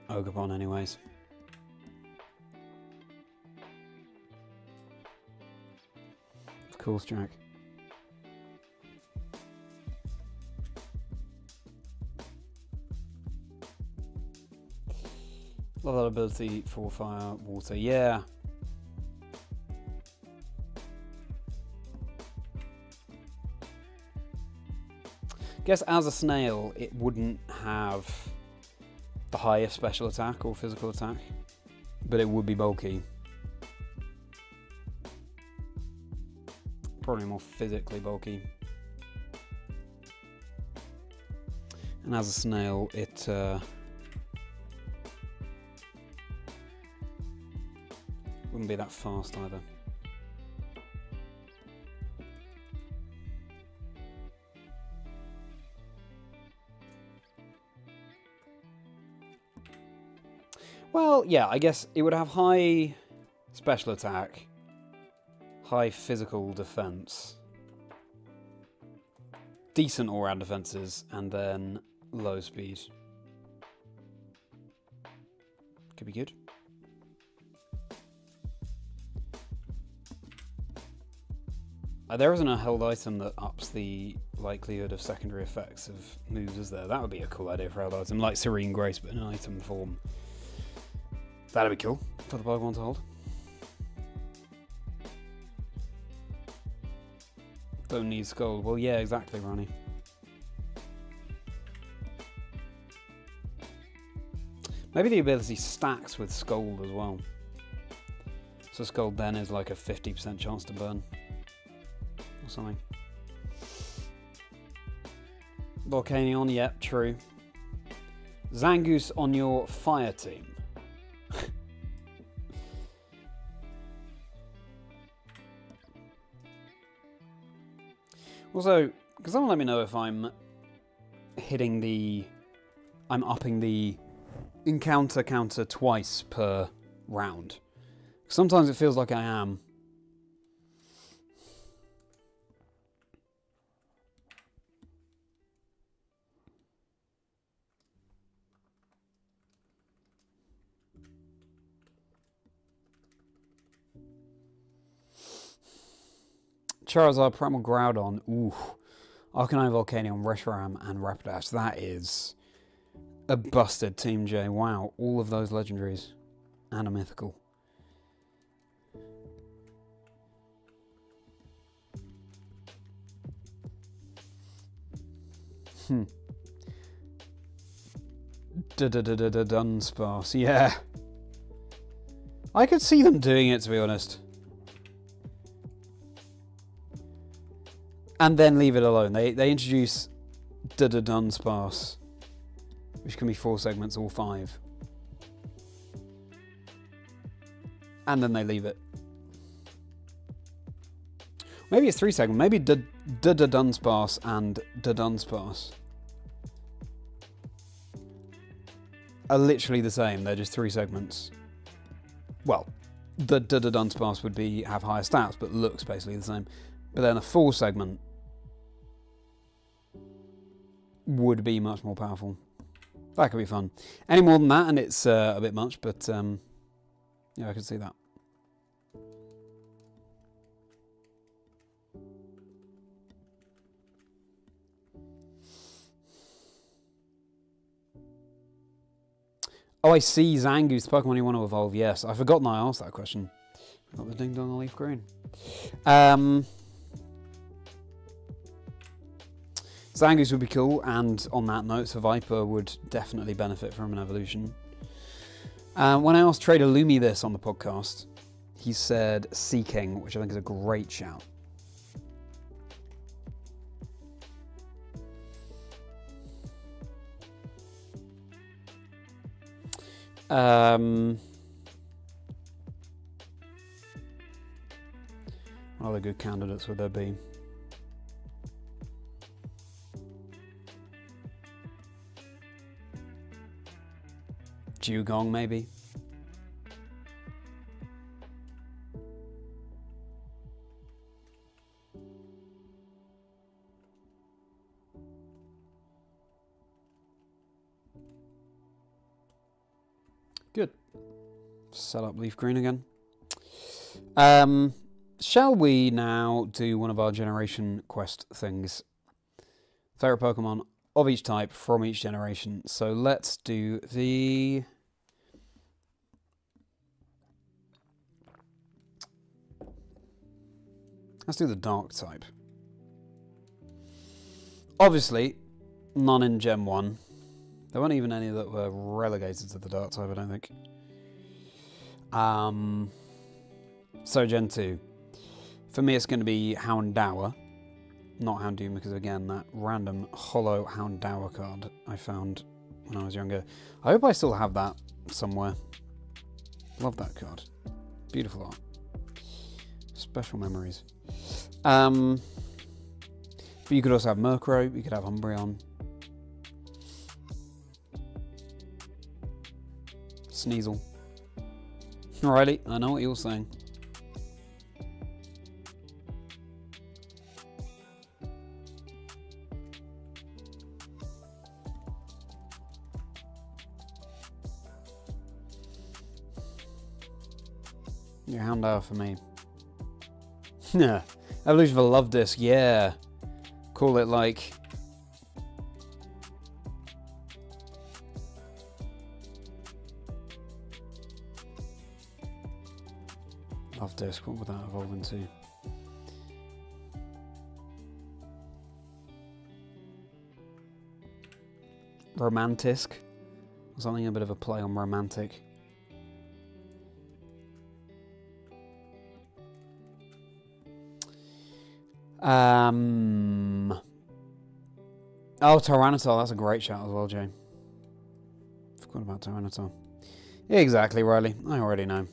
Ogapon anyways. Of course, Jack. Love that ability for fire, water, yeah. Guess as a snail, it wouldn't have the highest special attack or physical attack, but it would be bulky. Probably more physically bulky. And as a snail, it wouldn't be that fast either. Well, yeah, I guess it would have high special attack, high physical defense, decent all-round defenses, and then low speed. Could be good. There isn't a held item that ups the likelihood of secondary effects of moves, is there? That would be a cool idea for a held item, like Serene Grace, but in an item form. That'd be cool for the Pokemon to hold. Don't need Scold. Well, yeah, exactly, Ronnie. Maybe the ability stacks with Scold as well. So Scold then is like a 50% chance to burn. Or something. Volcanion, yep, true. Zangoose on your fire team. Also, can someone let me know if I'm hitting the... I'm upping the encounter counter twice per round. Sometimes it feels like I am. Charizard, Primal Groudon, ooh. Arcanine, Volcanion, Reshiram, and Rapidash. That is a busted Team J. Wow, all of those legendaries. And a mythical. Dunsparce, yeah. I could see them doing it, to be honest. And then leave it alone. They introduce Dunsparce, which can be 4 segments or 5. And then they leave it. Maybe it's 3 segments. Maybe Dunsparce and Dunsparce are literally the same. They're just 3 segments. well, the Dunsparce would have higher stats, but looks basically the same. But then a full segment would be much more powerful. That could be fun. Any more than that, and it's a bit much, but yeah, I can see that. Oh, I see, Zangoose, the Pokemon you want to evolve. Yes, I've forgotten I asked that question. Got the ding dong on leaf green. Zangoose would be cool, and on that note, Viper would definitely benefit from an evolution. When I asked Trader Lumi this on the podcast, he said Seeking, which I think is a great shout. What other good candidates would there be? Dugong, maybe? Good. Set up leaf green again. Shall we now do one of our generation quest things? Favorite Pokemon of each type from each generation. So let's do the... Let's do the dark type. Obviously, none in Gen 1. There weren't even any that were relegated to the dark type, I don't think. So Gen 2. For me, it's going to be Houndour, not Houndoom, because again, that random hollow Houndour card I found when I was younger. I hope I still have that somewhere. Love that card. Beautiful art. Special memories. But you could also have Murkrow, you could have Umbreon. Sneasel. Alrighty, I know what you're saying. Your Houndour for me. Yeah. Evolution of a Love Disc, yeah. Call it like... Love Disc, what would that evolve into? Romantisk? Something a bit of a play on romantic. Oh, Tyranitar, that's a great shout as well, Jay. Forgot about Tyranitar. Yeah, exactly, Riley. I already know.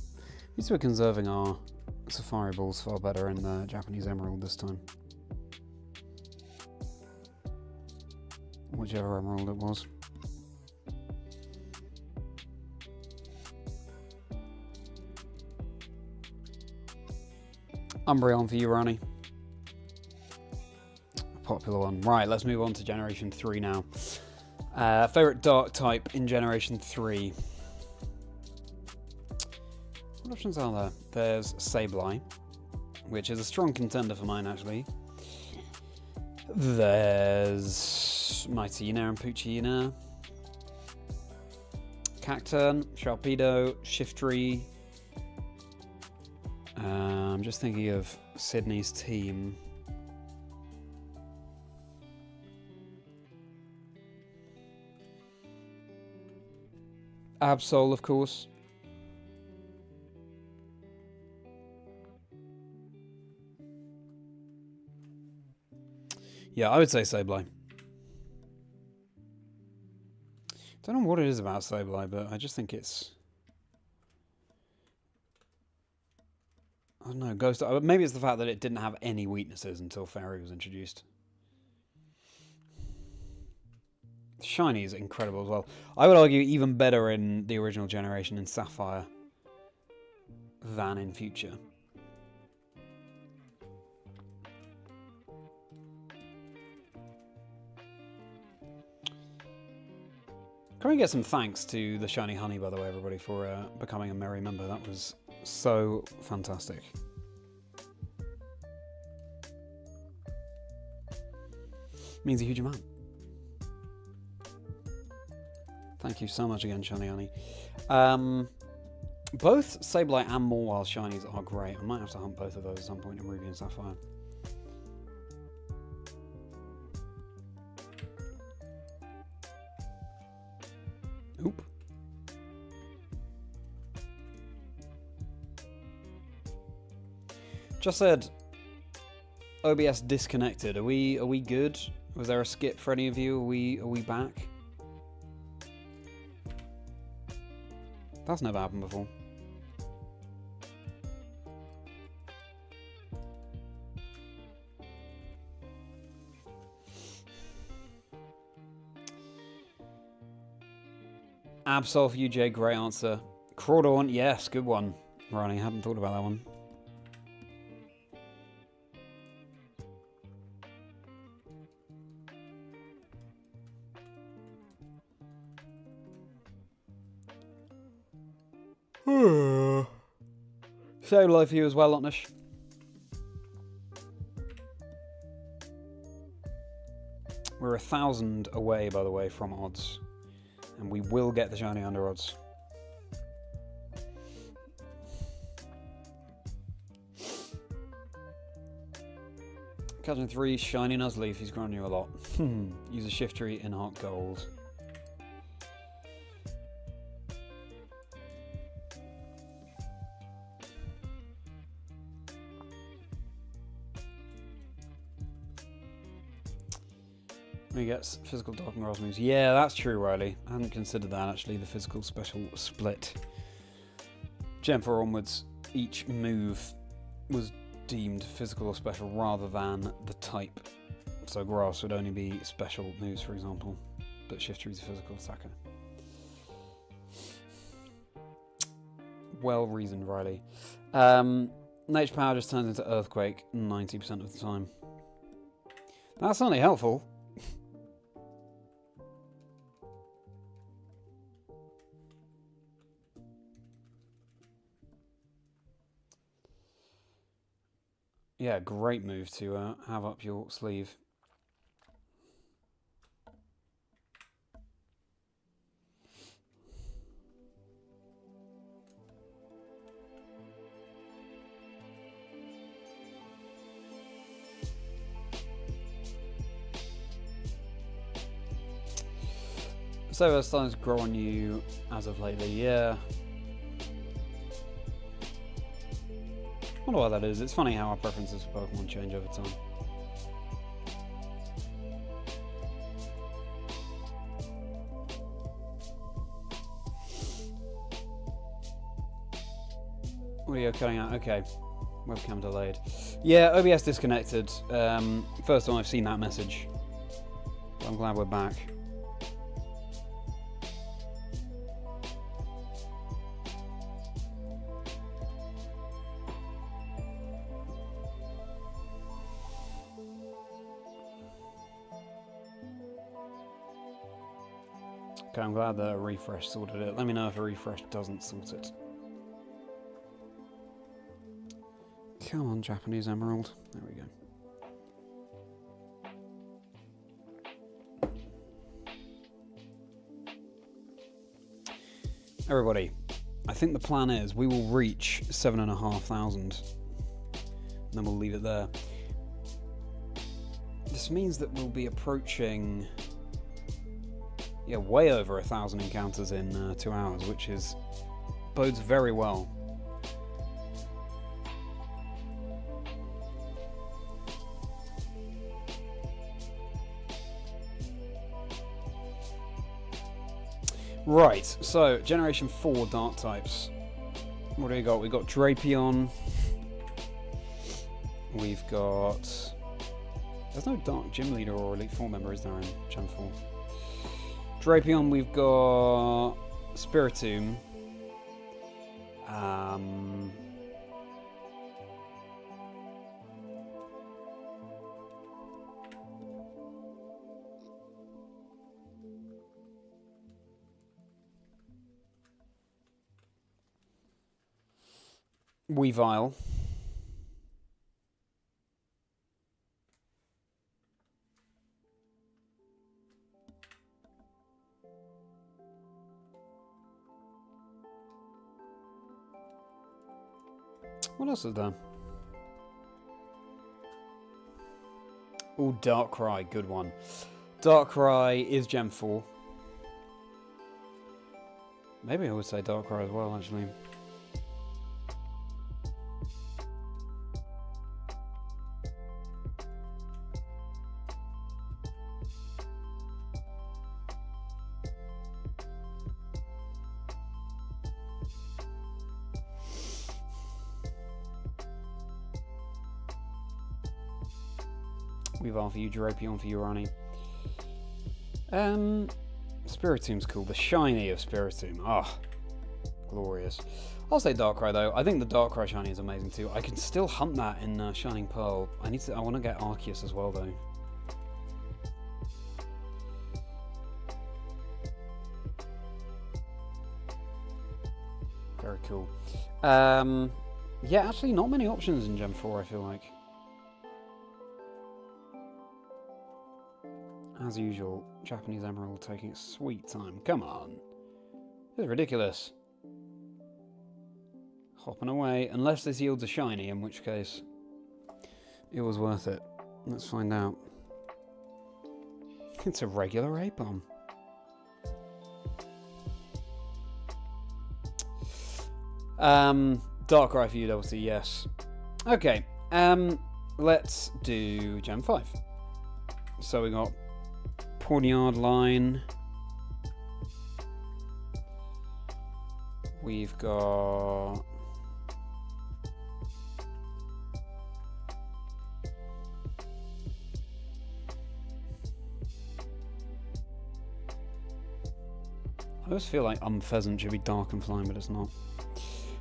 At least we're conserving our Safari Balls far better in the Japanese Emerald this time. Whichever Emerald it was. Umbreon for you, Ronnie. A popular one. Right, let's move on to Generation 3 now. Favourite Dark type in Generation 3. What options are there? There's Sableye, which is a strong contender for mine, actually. There's Mightyena and Poochyena. Cacturn, Sharpedo, Shiftry. I'm just thinking of Sydney's team. Absol, of course. Yeah, I would say Sableye. Don't know what it is about Sableye, but I just think it's... I don't know, Ghost... Maybe it's the fact that it didn't have any weaknesses until Fairy was introduced. Shiny is incredible as well. I would argue even better in the original generation in Sapphire than in Future. Can we get some thanks to the Shiny Honey, by the way, everybody, for becoming a Merri member? That was so fantastic. Means a huge amount. Thank you so much again, Shiny Honey. Both Sableye and Mawile Shinies are great. I might have to hunt both of those at some point in Ruby and Sapphire. Oop. Just said OBS disconnected. Are we good? Was there a skip for any of you? Are we back? That's never happened before. Absol for you, Jay. Great answer. Crawdaunt, yes, good one. Ronnie, hadn't thought about that one. Same life for you as well, Otnish. We're 1,000 away, by the way, from odds. And we will get the shiny under odds. Catching 3, shiny Nuzleaf, he's grown you a lot. Use a shift tree in Heart Gold. He gets physical Dark and Grass moves. Yeah, that's true, Riley. I hadn't considered that, actually, the physical special split. Gen 4 onwards, each move was deemed physical or special rather than the type. So Grass would only be special moves, for example, but Shift Tree is a physical attacker. Well reasoned, Riley. Nature Power just turns into Earthquake 90% of the time. That's certainly helpful. Yeah, great move to have up your sleeve. So it's starting to grow on you as of lately, yeah. I wonder why that is. It's funny how our preferences for Pokemon change over time. Audio cutting out. Okay. Webcam delayed. Yeah, OBS disconnected. First time I've seen that message. But I'm glad we're back. Okay, I'm glad that a refresh sorted it. Let me know if a refresh doesn't sort it. Come on, Japanese Emerald. There we go. Everybody, I think the plan is we will reach 7,500 and then we'll leave it there. This means that we'll be approaching... yeah, way over 1,000 encounters in 2 hours, which bodes very well. Right, so Generation 4 Dark types. What do we got? We've got Drapion. We've got... there's no Dark Gym Leader or Elite Four member, is there, in Gen 4? Drapion, we've got Spiritomb. Weavile. What else is there? Oh, Darkrai, good one. Darkrai is Gem 4. Maybe I would say Darkrai as well, actually. Weavile for you, Drapion for you, Ronnie. Spiritomb's cool. The shiny of Spiritomb. Ah, glorious. I'll say Darkrai though. I think the Darkrai shiny is amazing too. I can still hunt that in Shining Pearl. I want to get Arceus as well though. Very cool. Yeah, actually not many options in Gen 4, I feel like. As usual, Japanese Emerald taking its sweet time. Come on. This is ridiculous. Hopping away. Unless this yields a shiny, in which case it was worth it. Let's find out. It's a regular Apom. Darkrai for you, obviously, yes. Okay, let's do Gen 5. So we got Pawniard line. We've got I always feel like Pheasant should be dark and flying, but it's not.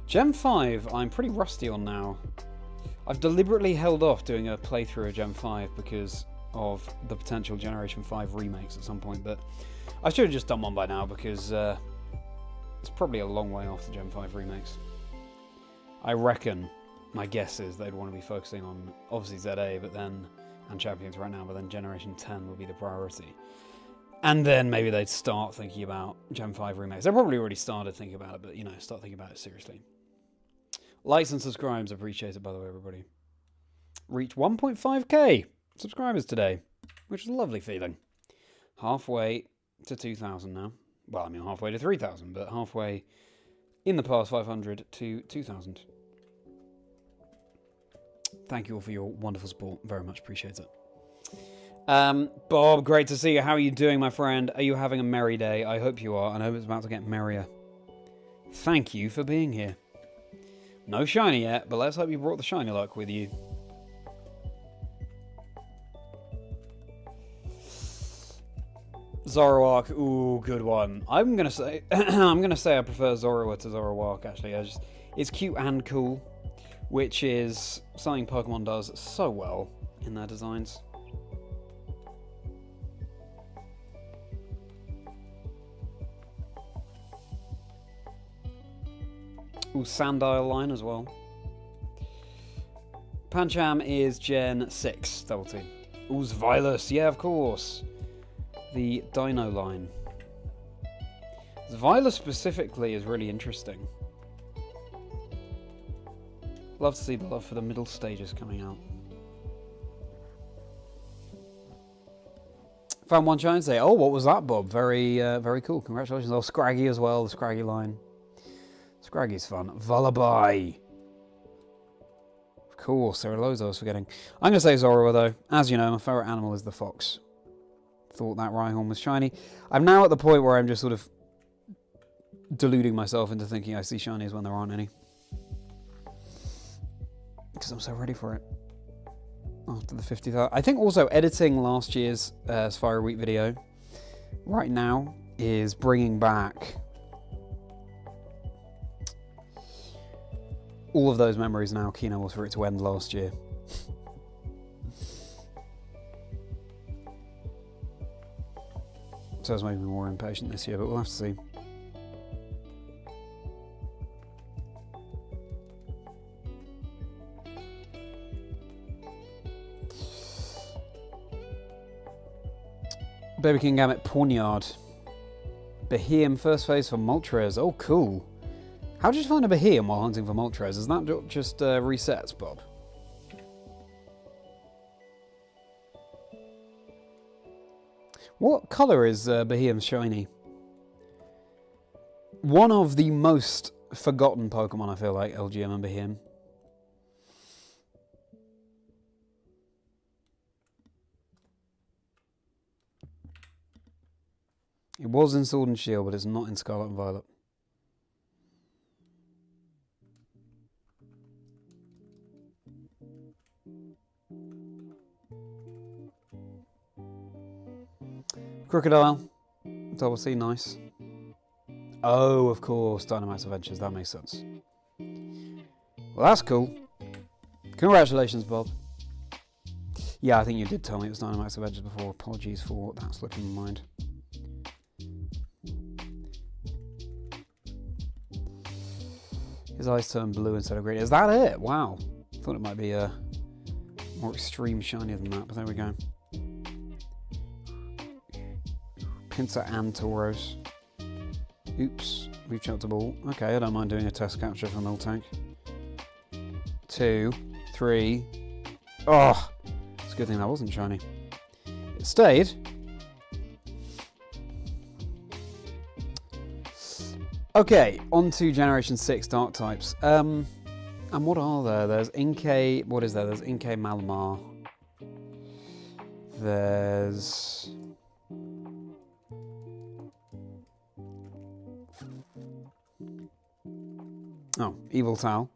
Gen 5, I'm pretty rusty on now. I've deliberately held off doing a playthrough of Gen 5 because of the potential Generation 5 remakes at some point, but I should have just done one by now because it's probably a long way off the Gen 5 remakes. I reckon, my guess is they'd want to be focusing on, obviously ZA, but then, and Champions right now, but then Generation 10 will be the priority. And then maybe they'd start thinking about Gen 5 remakes. They probably already started thinking about it, but, you know, start thinking about it seriously. Likes and subscribes appreciated, by the way, everybody. Reached 1.5k subscribers today, which is a lovely feeling. Halfway to 2,000 now. Well, I mean halfway to 3,000, but halfway in the past 500 to 2,000. Thank you all for your wonderful support. Very much appreciate it. Bob, great to see you. How are you doing, my friend? Are you having a merry day? I hope you are, and I hope it's about to get merrier. Thank you for being here. No shiny yet, but let's hope you brought the shiny luck with you. Zoroark, ooh, good one. I'm gonna say I prefer Zorua to Zoroark. Actually, it's cute and cool, which is something Pokemon does so well in their designs. Ooh, Sandile line as well. Pancham is Gen 6, double T. Ooh, Zvilus, yeah, of course. The Dino line. Zvilus specifically is really interesting. Love to see the love for the middle stages coming out. Found one shine say, oh, what was that, Bob? Very, very cool. Congratulations. Oh, Scraggy as well, the Scraggy line. Scraggy's fun. Vullaby. Of course, there are loads I was forgetting. I'm going to say Zorua, though. As you know, my favourite animal is the fox. Thought that Rhyhorn was shiny. I'm now at the point where I'm just sort of deluding myself into thinking I see shinies when there aren't any. Because I'm so ready for it. After the 50,000. I think also editing last year's Spyro Week video right now is bringing back all of those memories now Kino was for it to end last year. So it's making me more impatient this year, but we'll have to see. Baby King Gamut Pawnyard. Beheam first phase for Moltres. Oh, cool. How did you find a Beheam while hunting for Moltres? Is that just resets, Bob? What colour is Beheim's shiny? One of the most forgotten Pokemon, I feel like, LGM and Beheim. It was in Sword and Shield, but it's not in Scarlet and Violet. Crocodile. Double C, nice. Oh, of course, Dynamax Adventures, that makes sense. Well, that's cool. Congratulations, Bob. Yeah, I think you did tell me it was Dynamax Adventures before. Apologies for that slipping my mind. His eyes turn blue instead of green. Is that it? Wow. Thought it might be a more extreme shinier than that, but there we go. Pinsir and Tauros. Oops. Reach out to ball. Okay, I don't mind doing a test capture for Miltank. 2, 3. Oh! It's a good thing that wasn't shiny. It stayed. Okay, on to Generation 6 Dark types. And what are there? There's Inkay... What is there? There's Inkay Malamar. There's... Oh, Evil Tal.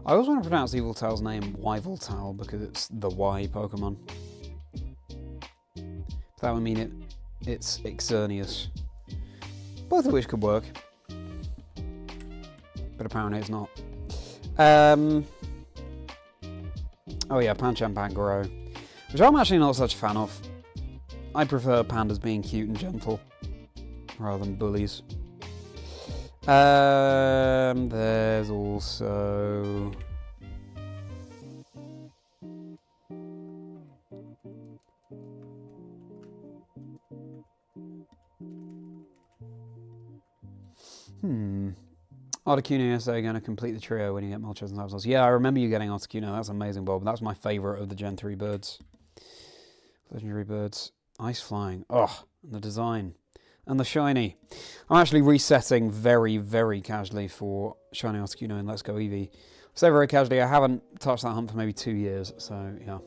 I always want to pronounce Evil Tal's name Yveltal because it's the Y Pokemon. That would mean it's Xerneas. Both of which could work. But apparently it's not. Oh yeah, Pancham Pangoro. Which I'm actually not such a fan of. I prefer pandas being cute and gentle rather than bullies. There's also... Articuno SA going to complete the trio when you get Moltres and Zapdos. Yeah, I remember you getting Articuno. That's amazing, Bob. That's my favourite of the Gen 3 birds. Legendary birds. Ice flying. Oh, and the design. And the shiny. I'm actually resetting very, very casually for shiny Articuno in Let's Go Eevee. So very casually, I haven't touched that hunt for maybe 2 years, so yeah.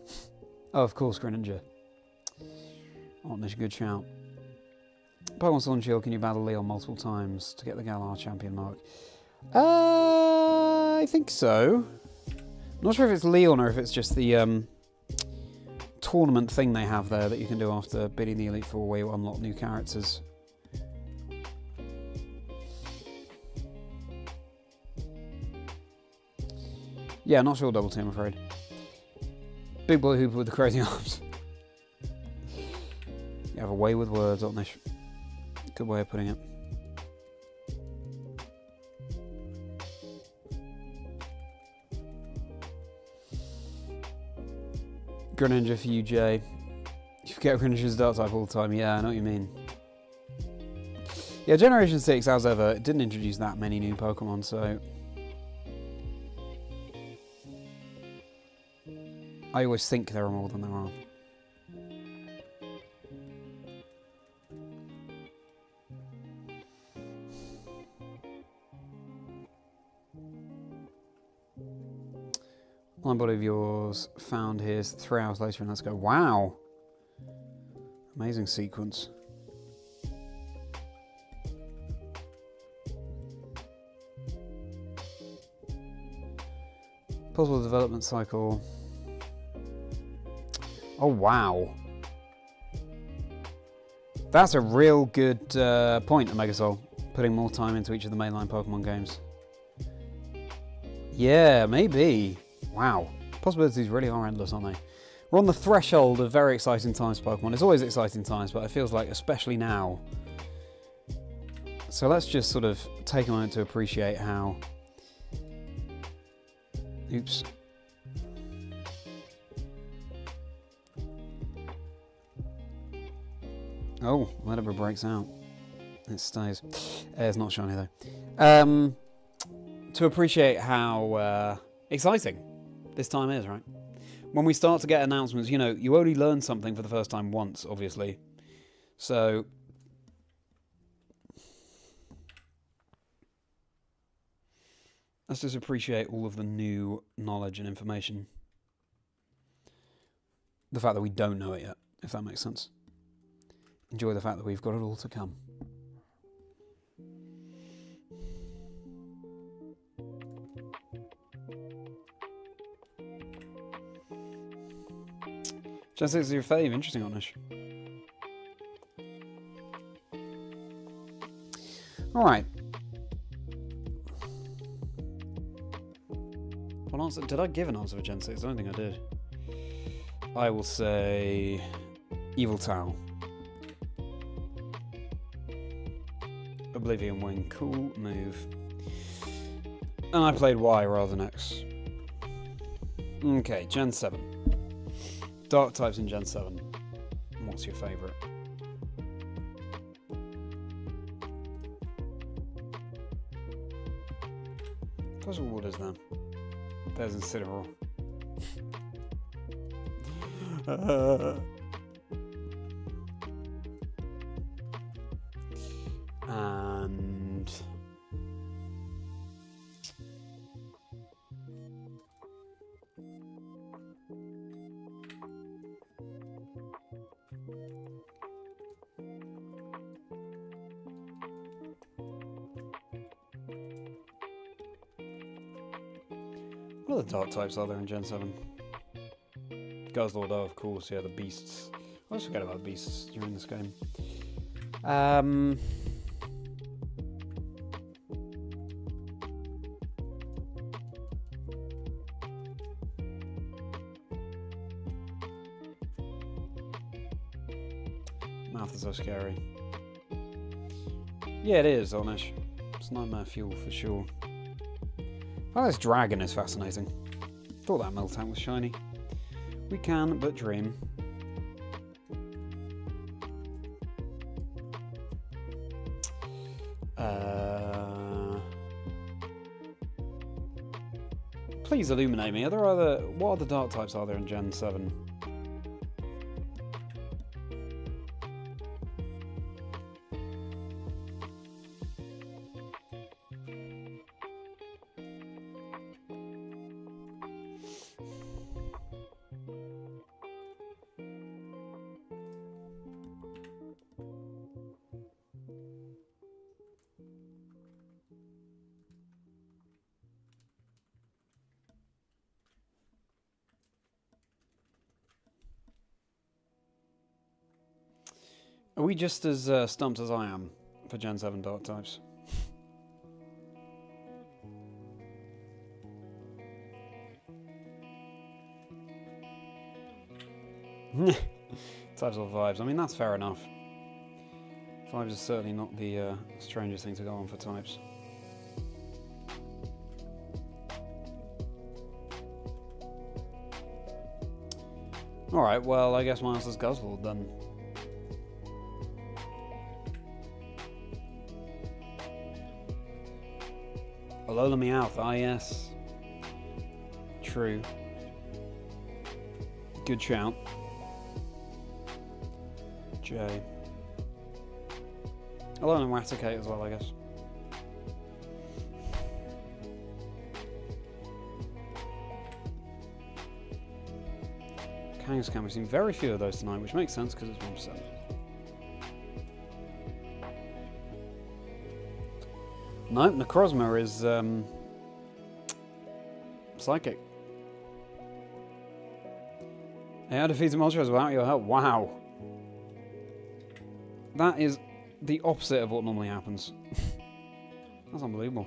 Oh, of course, Greninja. Oh, that's a good shout. Pokemon Sword and Shield, can you battle Leon multiple times to get the Galar champion mark? I think so. I'm not sure if it's Leon or if it's just the tournament thing they have there that you can do after beating the Elite Four where you unlock new characters. Yeah, not sure Double T, I'm afraid. Big boy Hooper with the crazy arms. You have a way with words, Otnish. Good way of putting it. Greninja for you, Jay. You forget Greninja's Dark type all the time. Yeah, I know what you mean. Yeah, Generation 6, as ever, it didn't introduce that many new Pokemon, so... I always think there are more than there are. Blind body of yours found here 3 hours later and let's go. Wow! Amazing sequence. Possible development cycle. Oh, wow. That's a real good point, Omegasol. Putting more time into each of the mainline Pokemon games. Yeah, maybe. Wow. Possibilities really are endless, aren't they? We're on the threshold of very exciting times for Pokemon. It's always exciting times, but it feels like especially now. So let's just sort of take a moment to appreciate how... Oops. Oh, whatever breaks out. It stays. It's not shiny though. To appreciate how exciting this time is, right? When we start to get announcements, you know, you only learn something for the first time once, obviously. So... let's just appreciate all of the new knowledge and information. The fact that we don't know it yet, if that makes sense. Enjoy the fact that we've got it all to come. Gen 6 is your fave. Interesting, Onish. Alright. What answer? Did I give an answer for Gen 6? I don't think I did. I will say... Evil Tao. Oblivion Wing. Cool move. And I played Y rather than X. Okay, Gen 7. Dark types in Gen 7. What's your favourite? What's what wood is that? There's Incineroar. And... what other dark types are there in Gen 7? Guzzlord, oh, of course, yeah, the beasts. I always forget about beasts during this game. Mouth is so scary. Yeah, it is, Onish. It's nightmare fuel for sure. Oh, this dragon is fascinating. Thought that Miltank was shiny. We can but dream. Please illuminate me. What other dark types are there in Gen 7? Are we just as stumped as I am for Gen 7 dark types? Types or vibes. I mean, that's fair enough. Vibes is certainly not the strangest thing to go on for types. Alright, well, I guess my answer's Guzzlord then. Alola Meowth, ah yes. True. Good shout. J. Alola Raticate as well, I guess. Kangaskhan, we've seen very few of those tonight, which makes sense because it's 1%. No, Necrozma is psychic. AI defeats Moltres without your help. Wow. That is the opposite of what normally happens. That's unbelievable.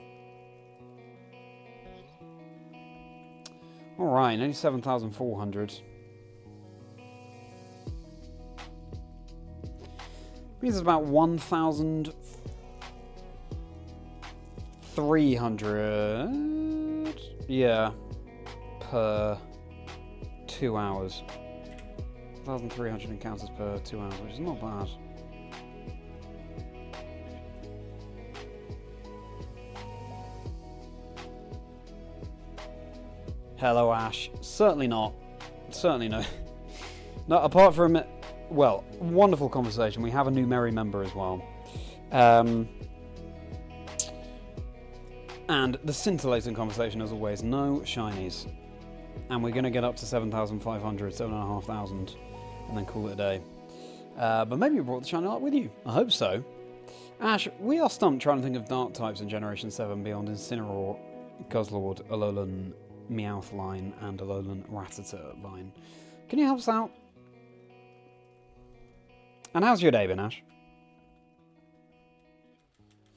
Alright, 87,400. Means it's about 1,300. Yeah. Per 2 hours. 1,300 encounters per 2 hours, which is not bad. Hello, Ash. Certainly not. Certainly no. No, apart from, well, wonderful conversation. We have a new Merri member as well. And the scintillating conversation, as always, no shinies. And we're going to get up to 7,500, 7,500, and then call it a day. But maybe you brought the shiny light with you. I hope so. Ash, we are stumped trying to think of dark types in Generation 7 beyond Incineroar, Guzzlord, Alolan Meowth line, and Alolan Rattata line. Can you help us out? And how's your day been, Ash?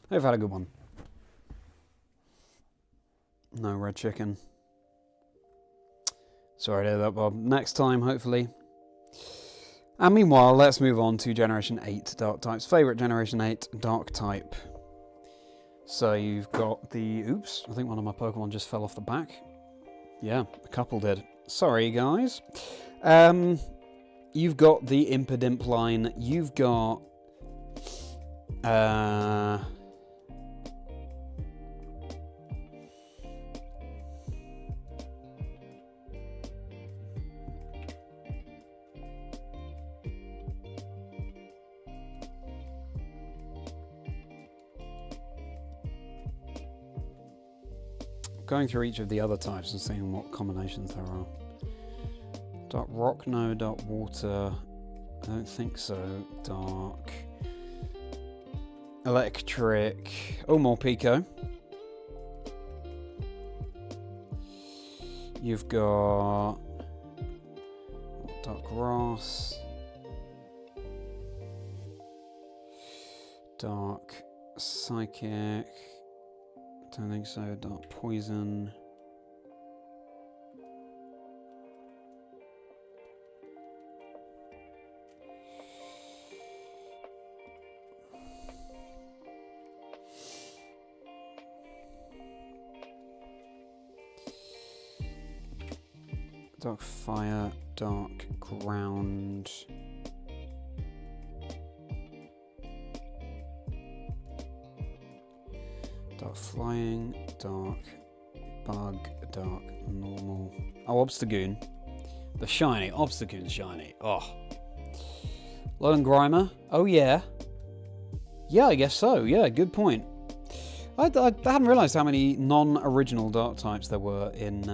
Hope you've had a good one. No red chicken. Sorry to hear that, Bob. Next time, hopefully. And meanwhile, let's move on to Generation 8 Dark types. Favourite Generation 8 Dark type. So you've got the... Oops, I think one of my Pokemon just fell off the back. Yeah, a couple did. Sorry, guys. You've got the Impidimp line. You've got... going through each of the other types and seeing what combinations there are. Dark Rock, no. Dark Water, I don't think so. Dark Electric, oh, more Pico. You've got Dark Grass, Dark Psychic, don't think so. Dark Poison. Dark Fire, Dark Ground. Dark Flying, Dark Bug, Dark Normal. Oh, Obstagoon. The shiny. Obstagoon's shiny. Oh. Alolan Grimer. Oh, yeah. Yeah, I guess so. Yeah, good point. I hadn't realised how many non-original Dark types there were in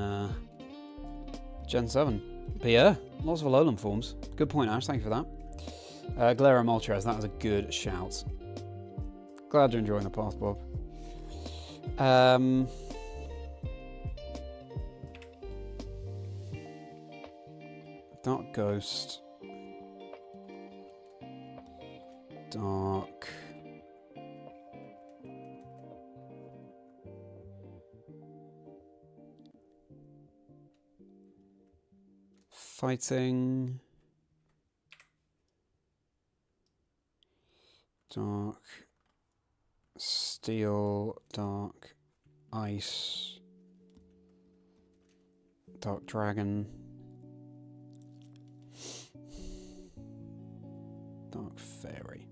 Gen 7. But yeah, lots of Alolan forms. Good point, Ash. Thank you for that. Galarian Moltres. That was a good shout. Glad you're enjoying the path, Bob. Dark Ghost, Dark Fighting, Dark Steel, Dark Ice, Dark Dragon, Dark Fairy.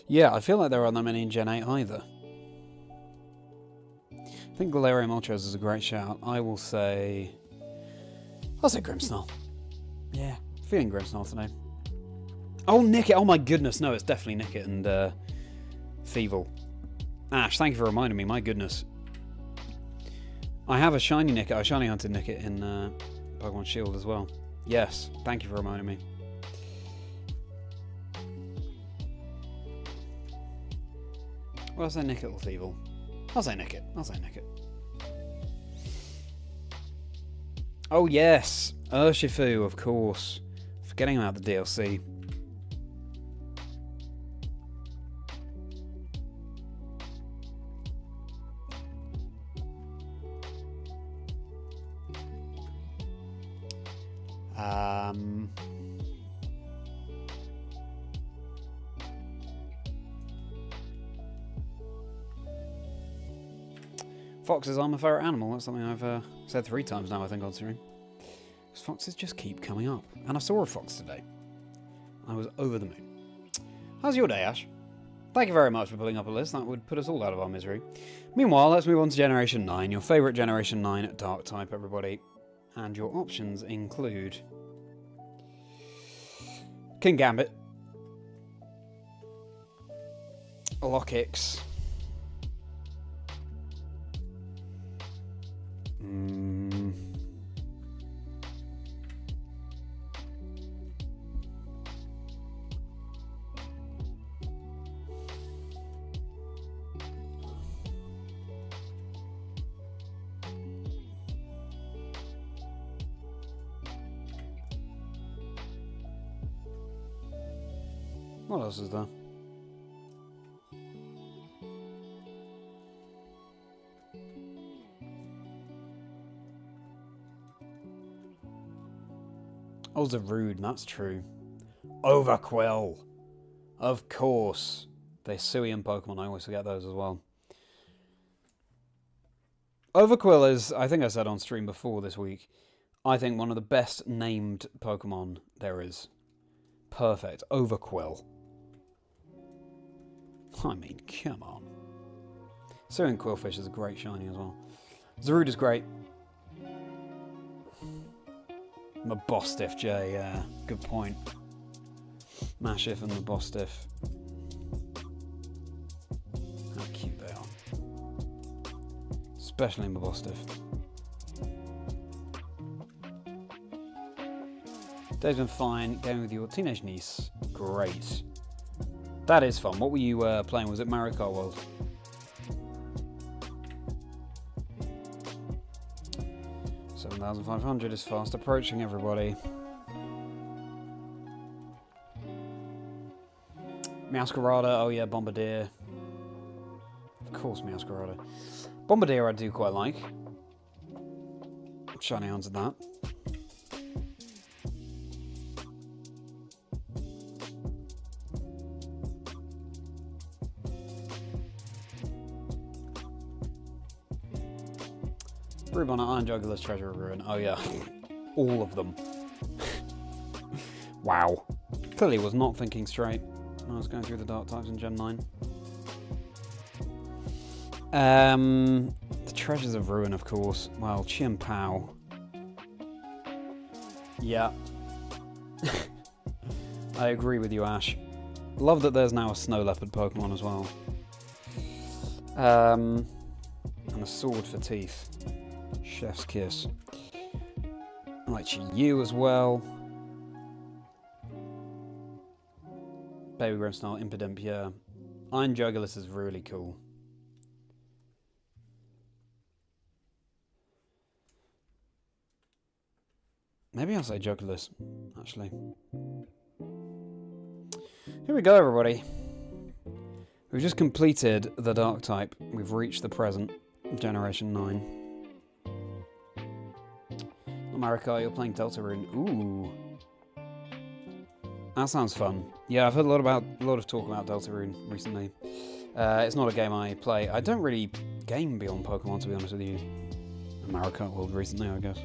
Yeah, I feel like there aren't that many in Gen 8 either. I think Galarian Moltres is a great shout. I'll say Grimmsnarl. Yeah, feeling Grimmsnarl today. Oh, Nickit! Oh my goodness, no, it's definitely Nickit and Feeble. Ash, thank you for reminding me, my goodness. I have a shiny Nickit, I shiny hunted Nickit in Pokemon Shield as well. Yes, thank you for reminding me. Well, I'll say Nickit or Thievul. I'll say Nickit. I'll say Nickit. Oh, yes. Urshifu, of course. Forgetting about the DLC. Foxes are my favourite animal. That's something I've said 3 times now, I think, on stream. Because foxes just keep coming up. And I saw a fox today. I was over the moon. How's your day, Ash? Thank you very much for pulling up a list. That would put us all out of our misery. Meanwhile, let's move on to Generation 9. Your favourite Generation 9 Dark type, everybody. And your options include King Gambit, Lockix, what else is there? Oh, Zarude, that's true. Overquill. Of course. They're Suian Pokemon, I always forget those as well. Overquill is, I think I said on stream before this week, I think one of the best named Pokemon there is. Perfect. Overquill. I mean, come on. Suian Quillfish is a great shiny as well. Zarude is great. Mabostiff, Jay, yeah, good point. Mashif and Mabostiff. How cute they are. Especially Mabostiff. Day's been fine. Going with your teenage niece. Great. That is fun. What were you playing? Was it Mario Kart World? $7,500 is fast approaching, everybody. Meowscarada, oh yeah, Bombardier. Of course, Meowscarada. Bombardier I do quite like. Shiny answered that. Rubon, Iron Jugular's Treasure of Ruin. Oh yeah, all of them. Wow. Clearly was not thinking straight when I was going through the Dark types in Gen 9. The Treasures of Ruin, of course. Well, Chien Pao. Yeah. I agree with you, Ash. Love that there's now a Snow Leopard Pokemon as well. And a Sword for Teeth. Chef's Kiss. I like Chi-Yu as well. Baby Grimmsnarl, Impidimp, yeah. Iron Jugulis is really cool. Maybe I'll say Jugulis, actually. Here we go, everybody. We've just completed the Dark type. We've reached the present, Generation 9. America, you're playing Deltarune. Ooh. That sounds fun. Yeah, I've heard a lot of talk about Deltarune recently. It's not a game I play. I don't really game beyond Pokemon, to be honest with you. America World recently, I guess.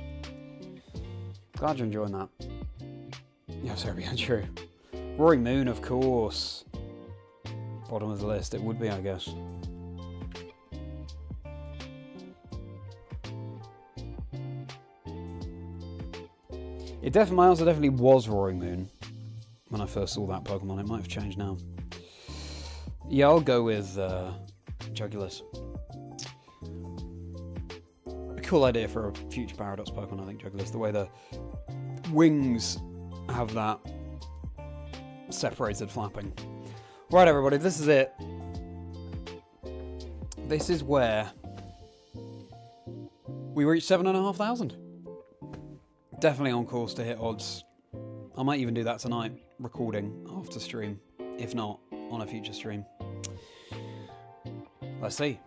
Glad you're enjoying that. Yeah, sorry, yeah, true. Roaring Moon, of course. Bottom of the list, it would be, I guess. My answer definitely was Roaring Moon when I first saw that Pokemon. It might have changed now. Yeah, I'll go with Jugulis. A cool idea for a future Paradox Pokemon, I think, Jugulis. The way the wings have that separated flapping. Right, everybody, this is it. this is where we reached 7,500. Definitely on course to hit odds. I might even do that tonight, recording after stream, if not on a future stream. Let's see.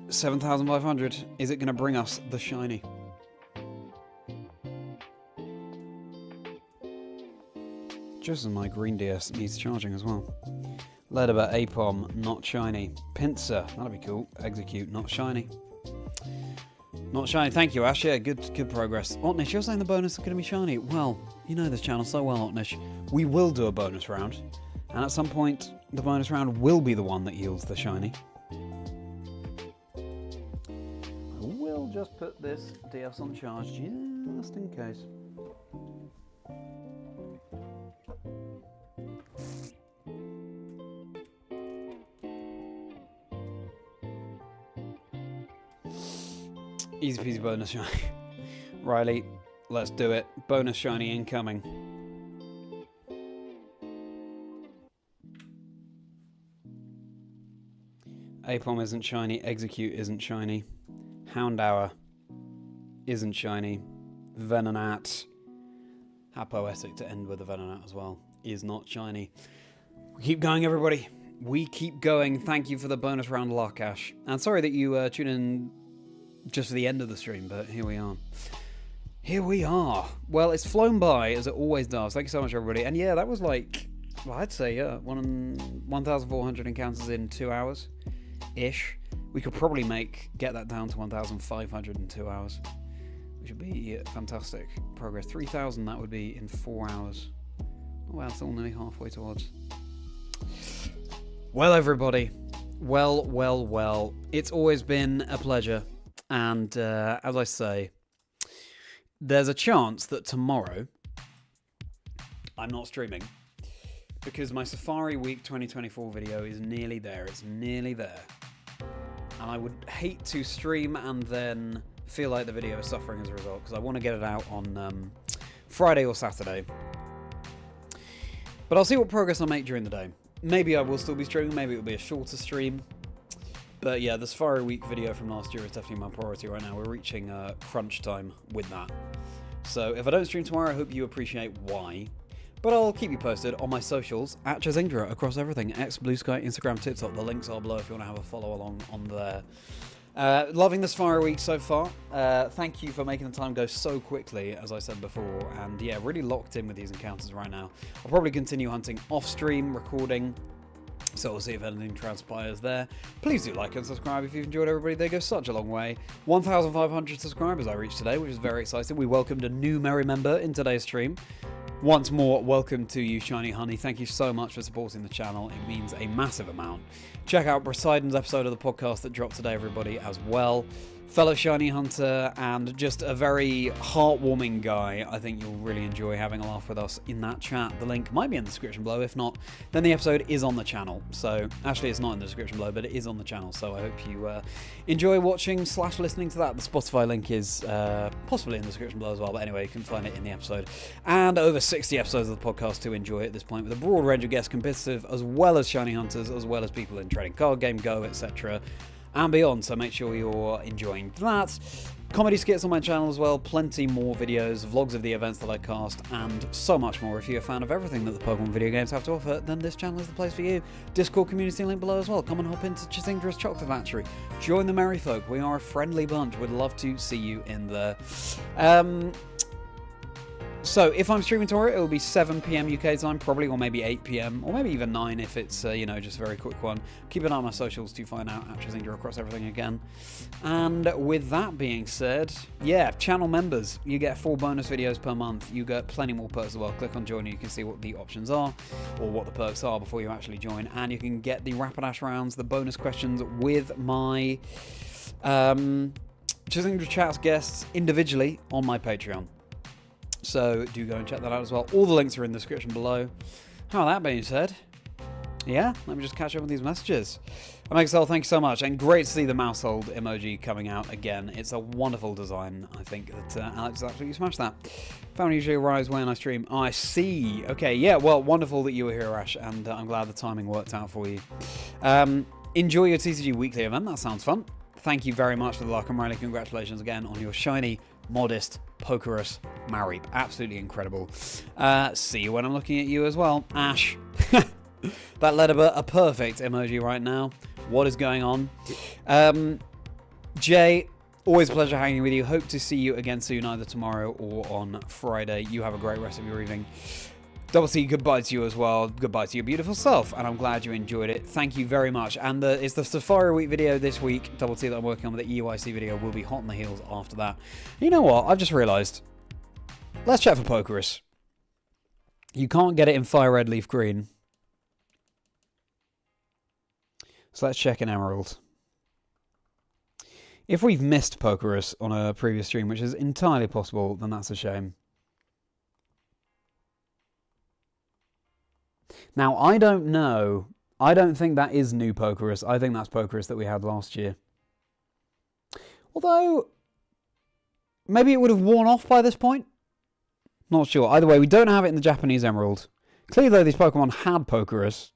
7,500. Is it going to bring us the shiny? Just as my green DS needs charging as well. Leatherbat, Apom, not shiny. Pinsir, that'll be cool. Execute, not shiny. Not shiny. Thank you, Ash. Yeah, good progress. Otnish, you're saying the bonus is going to be shiny. Well, you know this channel so well, Otnish. We will do a bonus round. And at some point, the bonus round will be the one that yields the shiny. I will just put this DS on charge just in case. Easy peasy bonus shiny. Riley, let's do it. Bonus shiny incoming. Apom isn't shiny. Execute isn't shiny. Houndour isn't shiny. Venonat. How poetic to end with a Venonat as well. Is not shiny. We keep going, everybody. We keep going. Thank you for the bonus round luck, Ash. And sorry that you tuned in just for the end of the stream, but here we are. Here we are. Well, it's flown by, as it always does. Thank you so much, everybody. And yeah, that was like, well, I'd say, yeah, 1,400 encounters in 2 hours-ish. We could probably get that down to 1,500 in 2 hours, which would be fantastic progress. 3,000, that would be in 4 hours. Oh, wow, still nearly halfway towards. Well, everybody. Well. It's always been a pleasure. And as I say, there's a chance that tomorrow I'm not streaming because my Safari Week 2024 video is nearly there. It's nearly there. And I would hate to stream and then feel like the video is suffering as a result because I want to get it out on Friday or Saturday. But I'll see what progress I make during the day. Maybe I will still be streaming. Maybe it'll be a shorter stream. But yeah, the Safari Week video from last year is definitely my priority right now. We're reaching crunch time with that. So if I don't stream tomorrow, I hope you appreciate why. But I'll keep you posted on my socials at Chazingdra across everything. X, Blue Sky, Instagram, TikTok. The links are below if you want to have a follow along on there. Loving the Safari Week so far. Thank you for making the time go so quickly, as I said before. And yeah, really locked in with these encounters right now. I'll probably continue hunting off-stream, recording. So we'll see if anything transpires there. Please do like and subscribe if you've enjoyed, everybody. They go such a long way. 1,500 subscribers I reached today, which is very exciting. We welcomed a new Merri member in today's stream. Once more, welcome to you, Shiny Honey. Thank you so much for supporting the channel. It means a massive amount. Check out Poseidon's episode of the podcast that dropped today, everybody, as well. Fellow Shiny Hunter and just a very heartwarming guy. I think you'll really enjoy having a laugh with us in that chat. The link might be in the description below. If not, then the episode is on the channel. So, actually, it's not in the description below, but it is on the channel. So I hope you enjoy watching / listening to that. The Spotify link is possibly in the description below as well. But anyway, you can find it in the episode. And over 60 episodes of the podcast to enjoy at this point with a broad range of guests, competitive as well as Shiny Hunters, as well as people in trading card game, Go, etc. and beyond, so make sure you're enjoying that. Comedy skits on my channel as well, plenty more videos, vlogs of the events that I cast, and so much more. If you're a fan of everything that the Pokemon video games have to offer, then this channel is the place for you. Discord community link below as well. Come and hop into Chazingdra's Chocolate Factory. Join the Merry folk. We are a friendly bunch. We'd love to see you in there. So if I'm streaming tomorrow, it will be 7 PM UK time, probably, or maybe 8 PM, or maybe even 9 if it's, you know, just a very quick one. Keep an eye on my socials to find out at Chazingdra across everything again. And with that being said, yeah, channel members, you get 4 bonus videos per month. You get plenty more perks as well. Click on join, you can see what the options are, or what the perks are before you actually join. And you can get the Rapidash rounds, the bonus questions with my Chazingdra Chats guests individually on my Patreon. So do go and check that out as well. All the links are in the description below. How that being said, yeah, let me just catch up with these messages. MXL, thank you so much. And great to see the mousehold emoji coming out again. It's a wonderful design. I think that Alex absolutely smashed that. Family usually arrives when I stream. Oh, I see. Okay, yeah, well, wonderful that you were here, Ash. And I'm glad the timing worked out for you. enjoy your TCG weekly event. That sounds fun. Thank you very much for the luck, and Riley, congratulations again on your shiny, modest Pokerus Merri. Absolutely incredible. See you when I'm looking at you as well. Ash. That letter a perfect emoji right now. What is going on? Jay, always a pleasure hanging with you. Hope to see you again soon, either tomorrow or on Friday. You have a great rest of your evening. Double C, goodbye to you as well. Goodbye to your beautiful self, and I'm glad you enjoyed it. Thank you very much. And it's the Safari Week video this week, Double T, that I'm working on, with the EYC video will be hot on the heels after that. You know what? I've just realised. Let's check for Pokerus. You can't get it in Fire Red, Leaf Green. So let's check in Emerald. If we've missed Pokerus on a previous stream, which is entirely possible, then that's a shame. Now, I don't know. I don't think that is new Pokerus. I think that's Pokerus that we had last year. Although, maybe it would have worn off by this point. Not sure. Either way, we don't have it in the Japanese Emerald. Clearly, though, these Pokemon had Pokerus.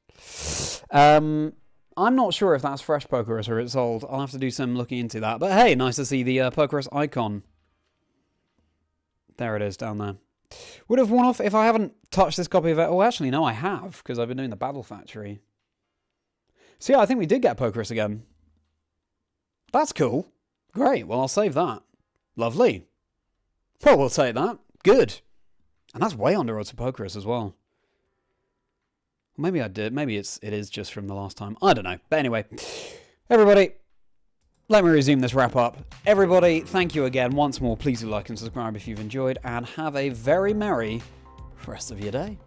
I'm not sure if that's fresh Pokerus or it's old. I'll have to do some looking into that. But hey, nice to see the Pokerus icon. There it is, down there. Would have worn off if I haven't touched this copy of it. Oh, actually, no, I have, because I've been doing the Battle Factory. So yeah, I think we did get Pokerus again. That's cool. Great, well, I'll save that. Lovely. Well, we'll take that. Good. And that's way under odds for Pokerus as well. Maybe I did. Maybe it is just from the last time. I don't know. But anyway, everybody, let me resume this wrap up. Everybody, thank you again once more. Please do like and subscribe if you've enjoyed, and have a very merry rest of your day.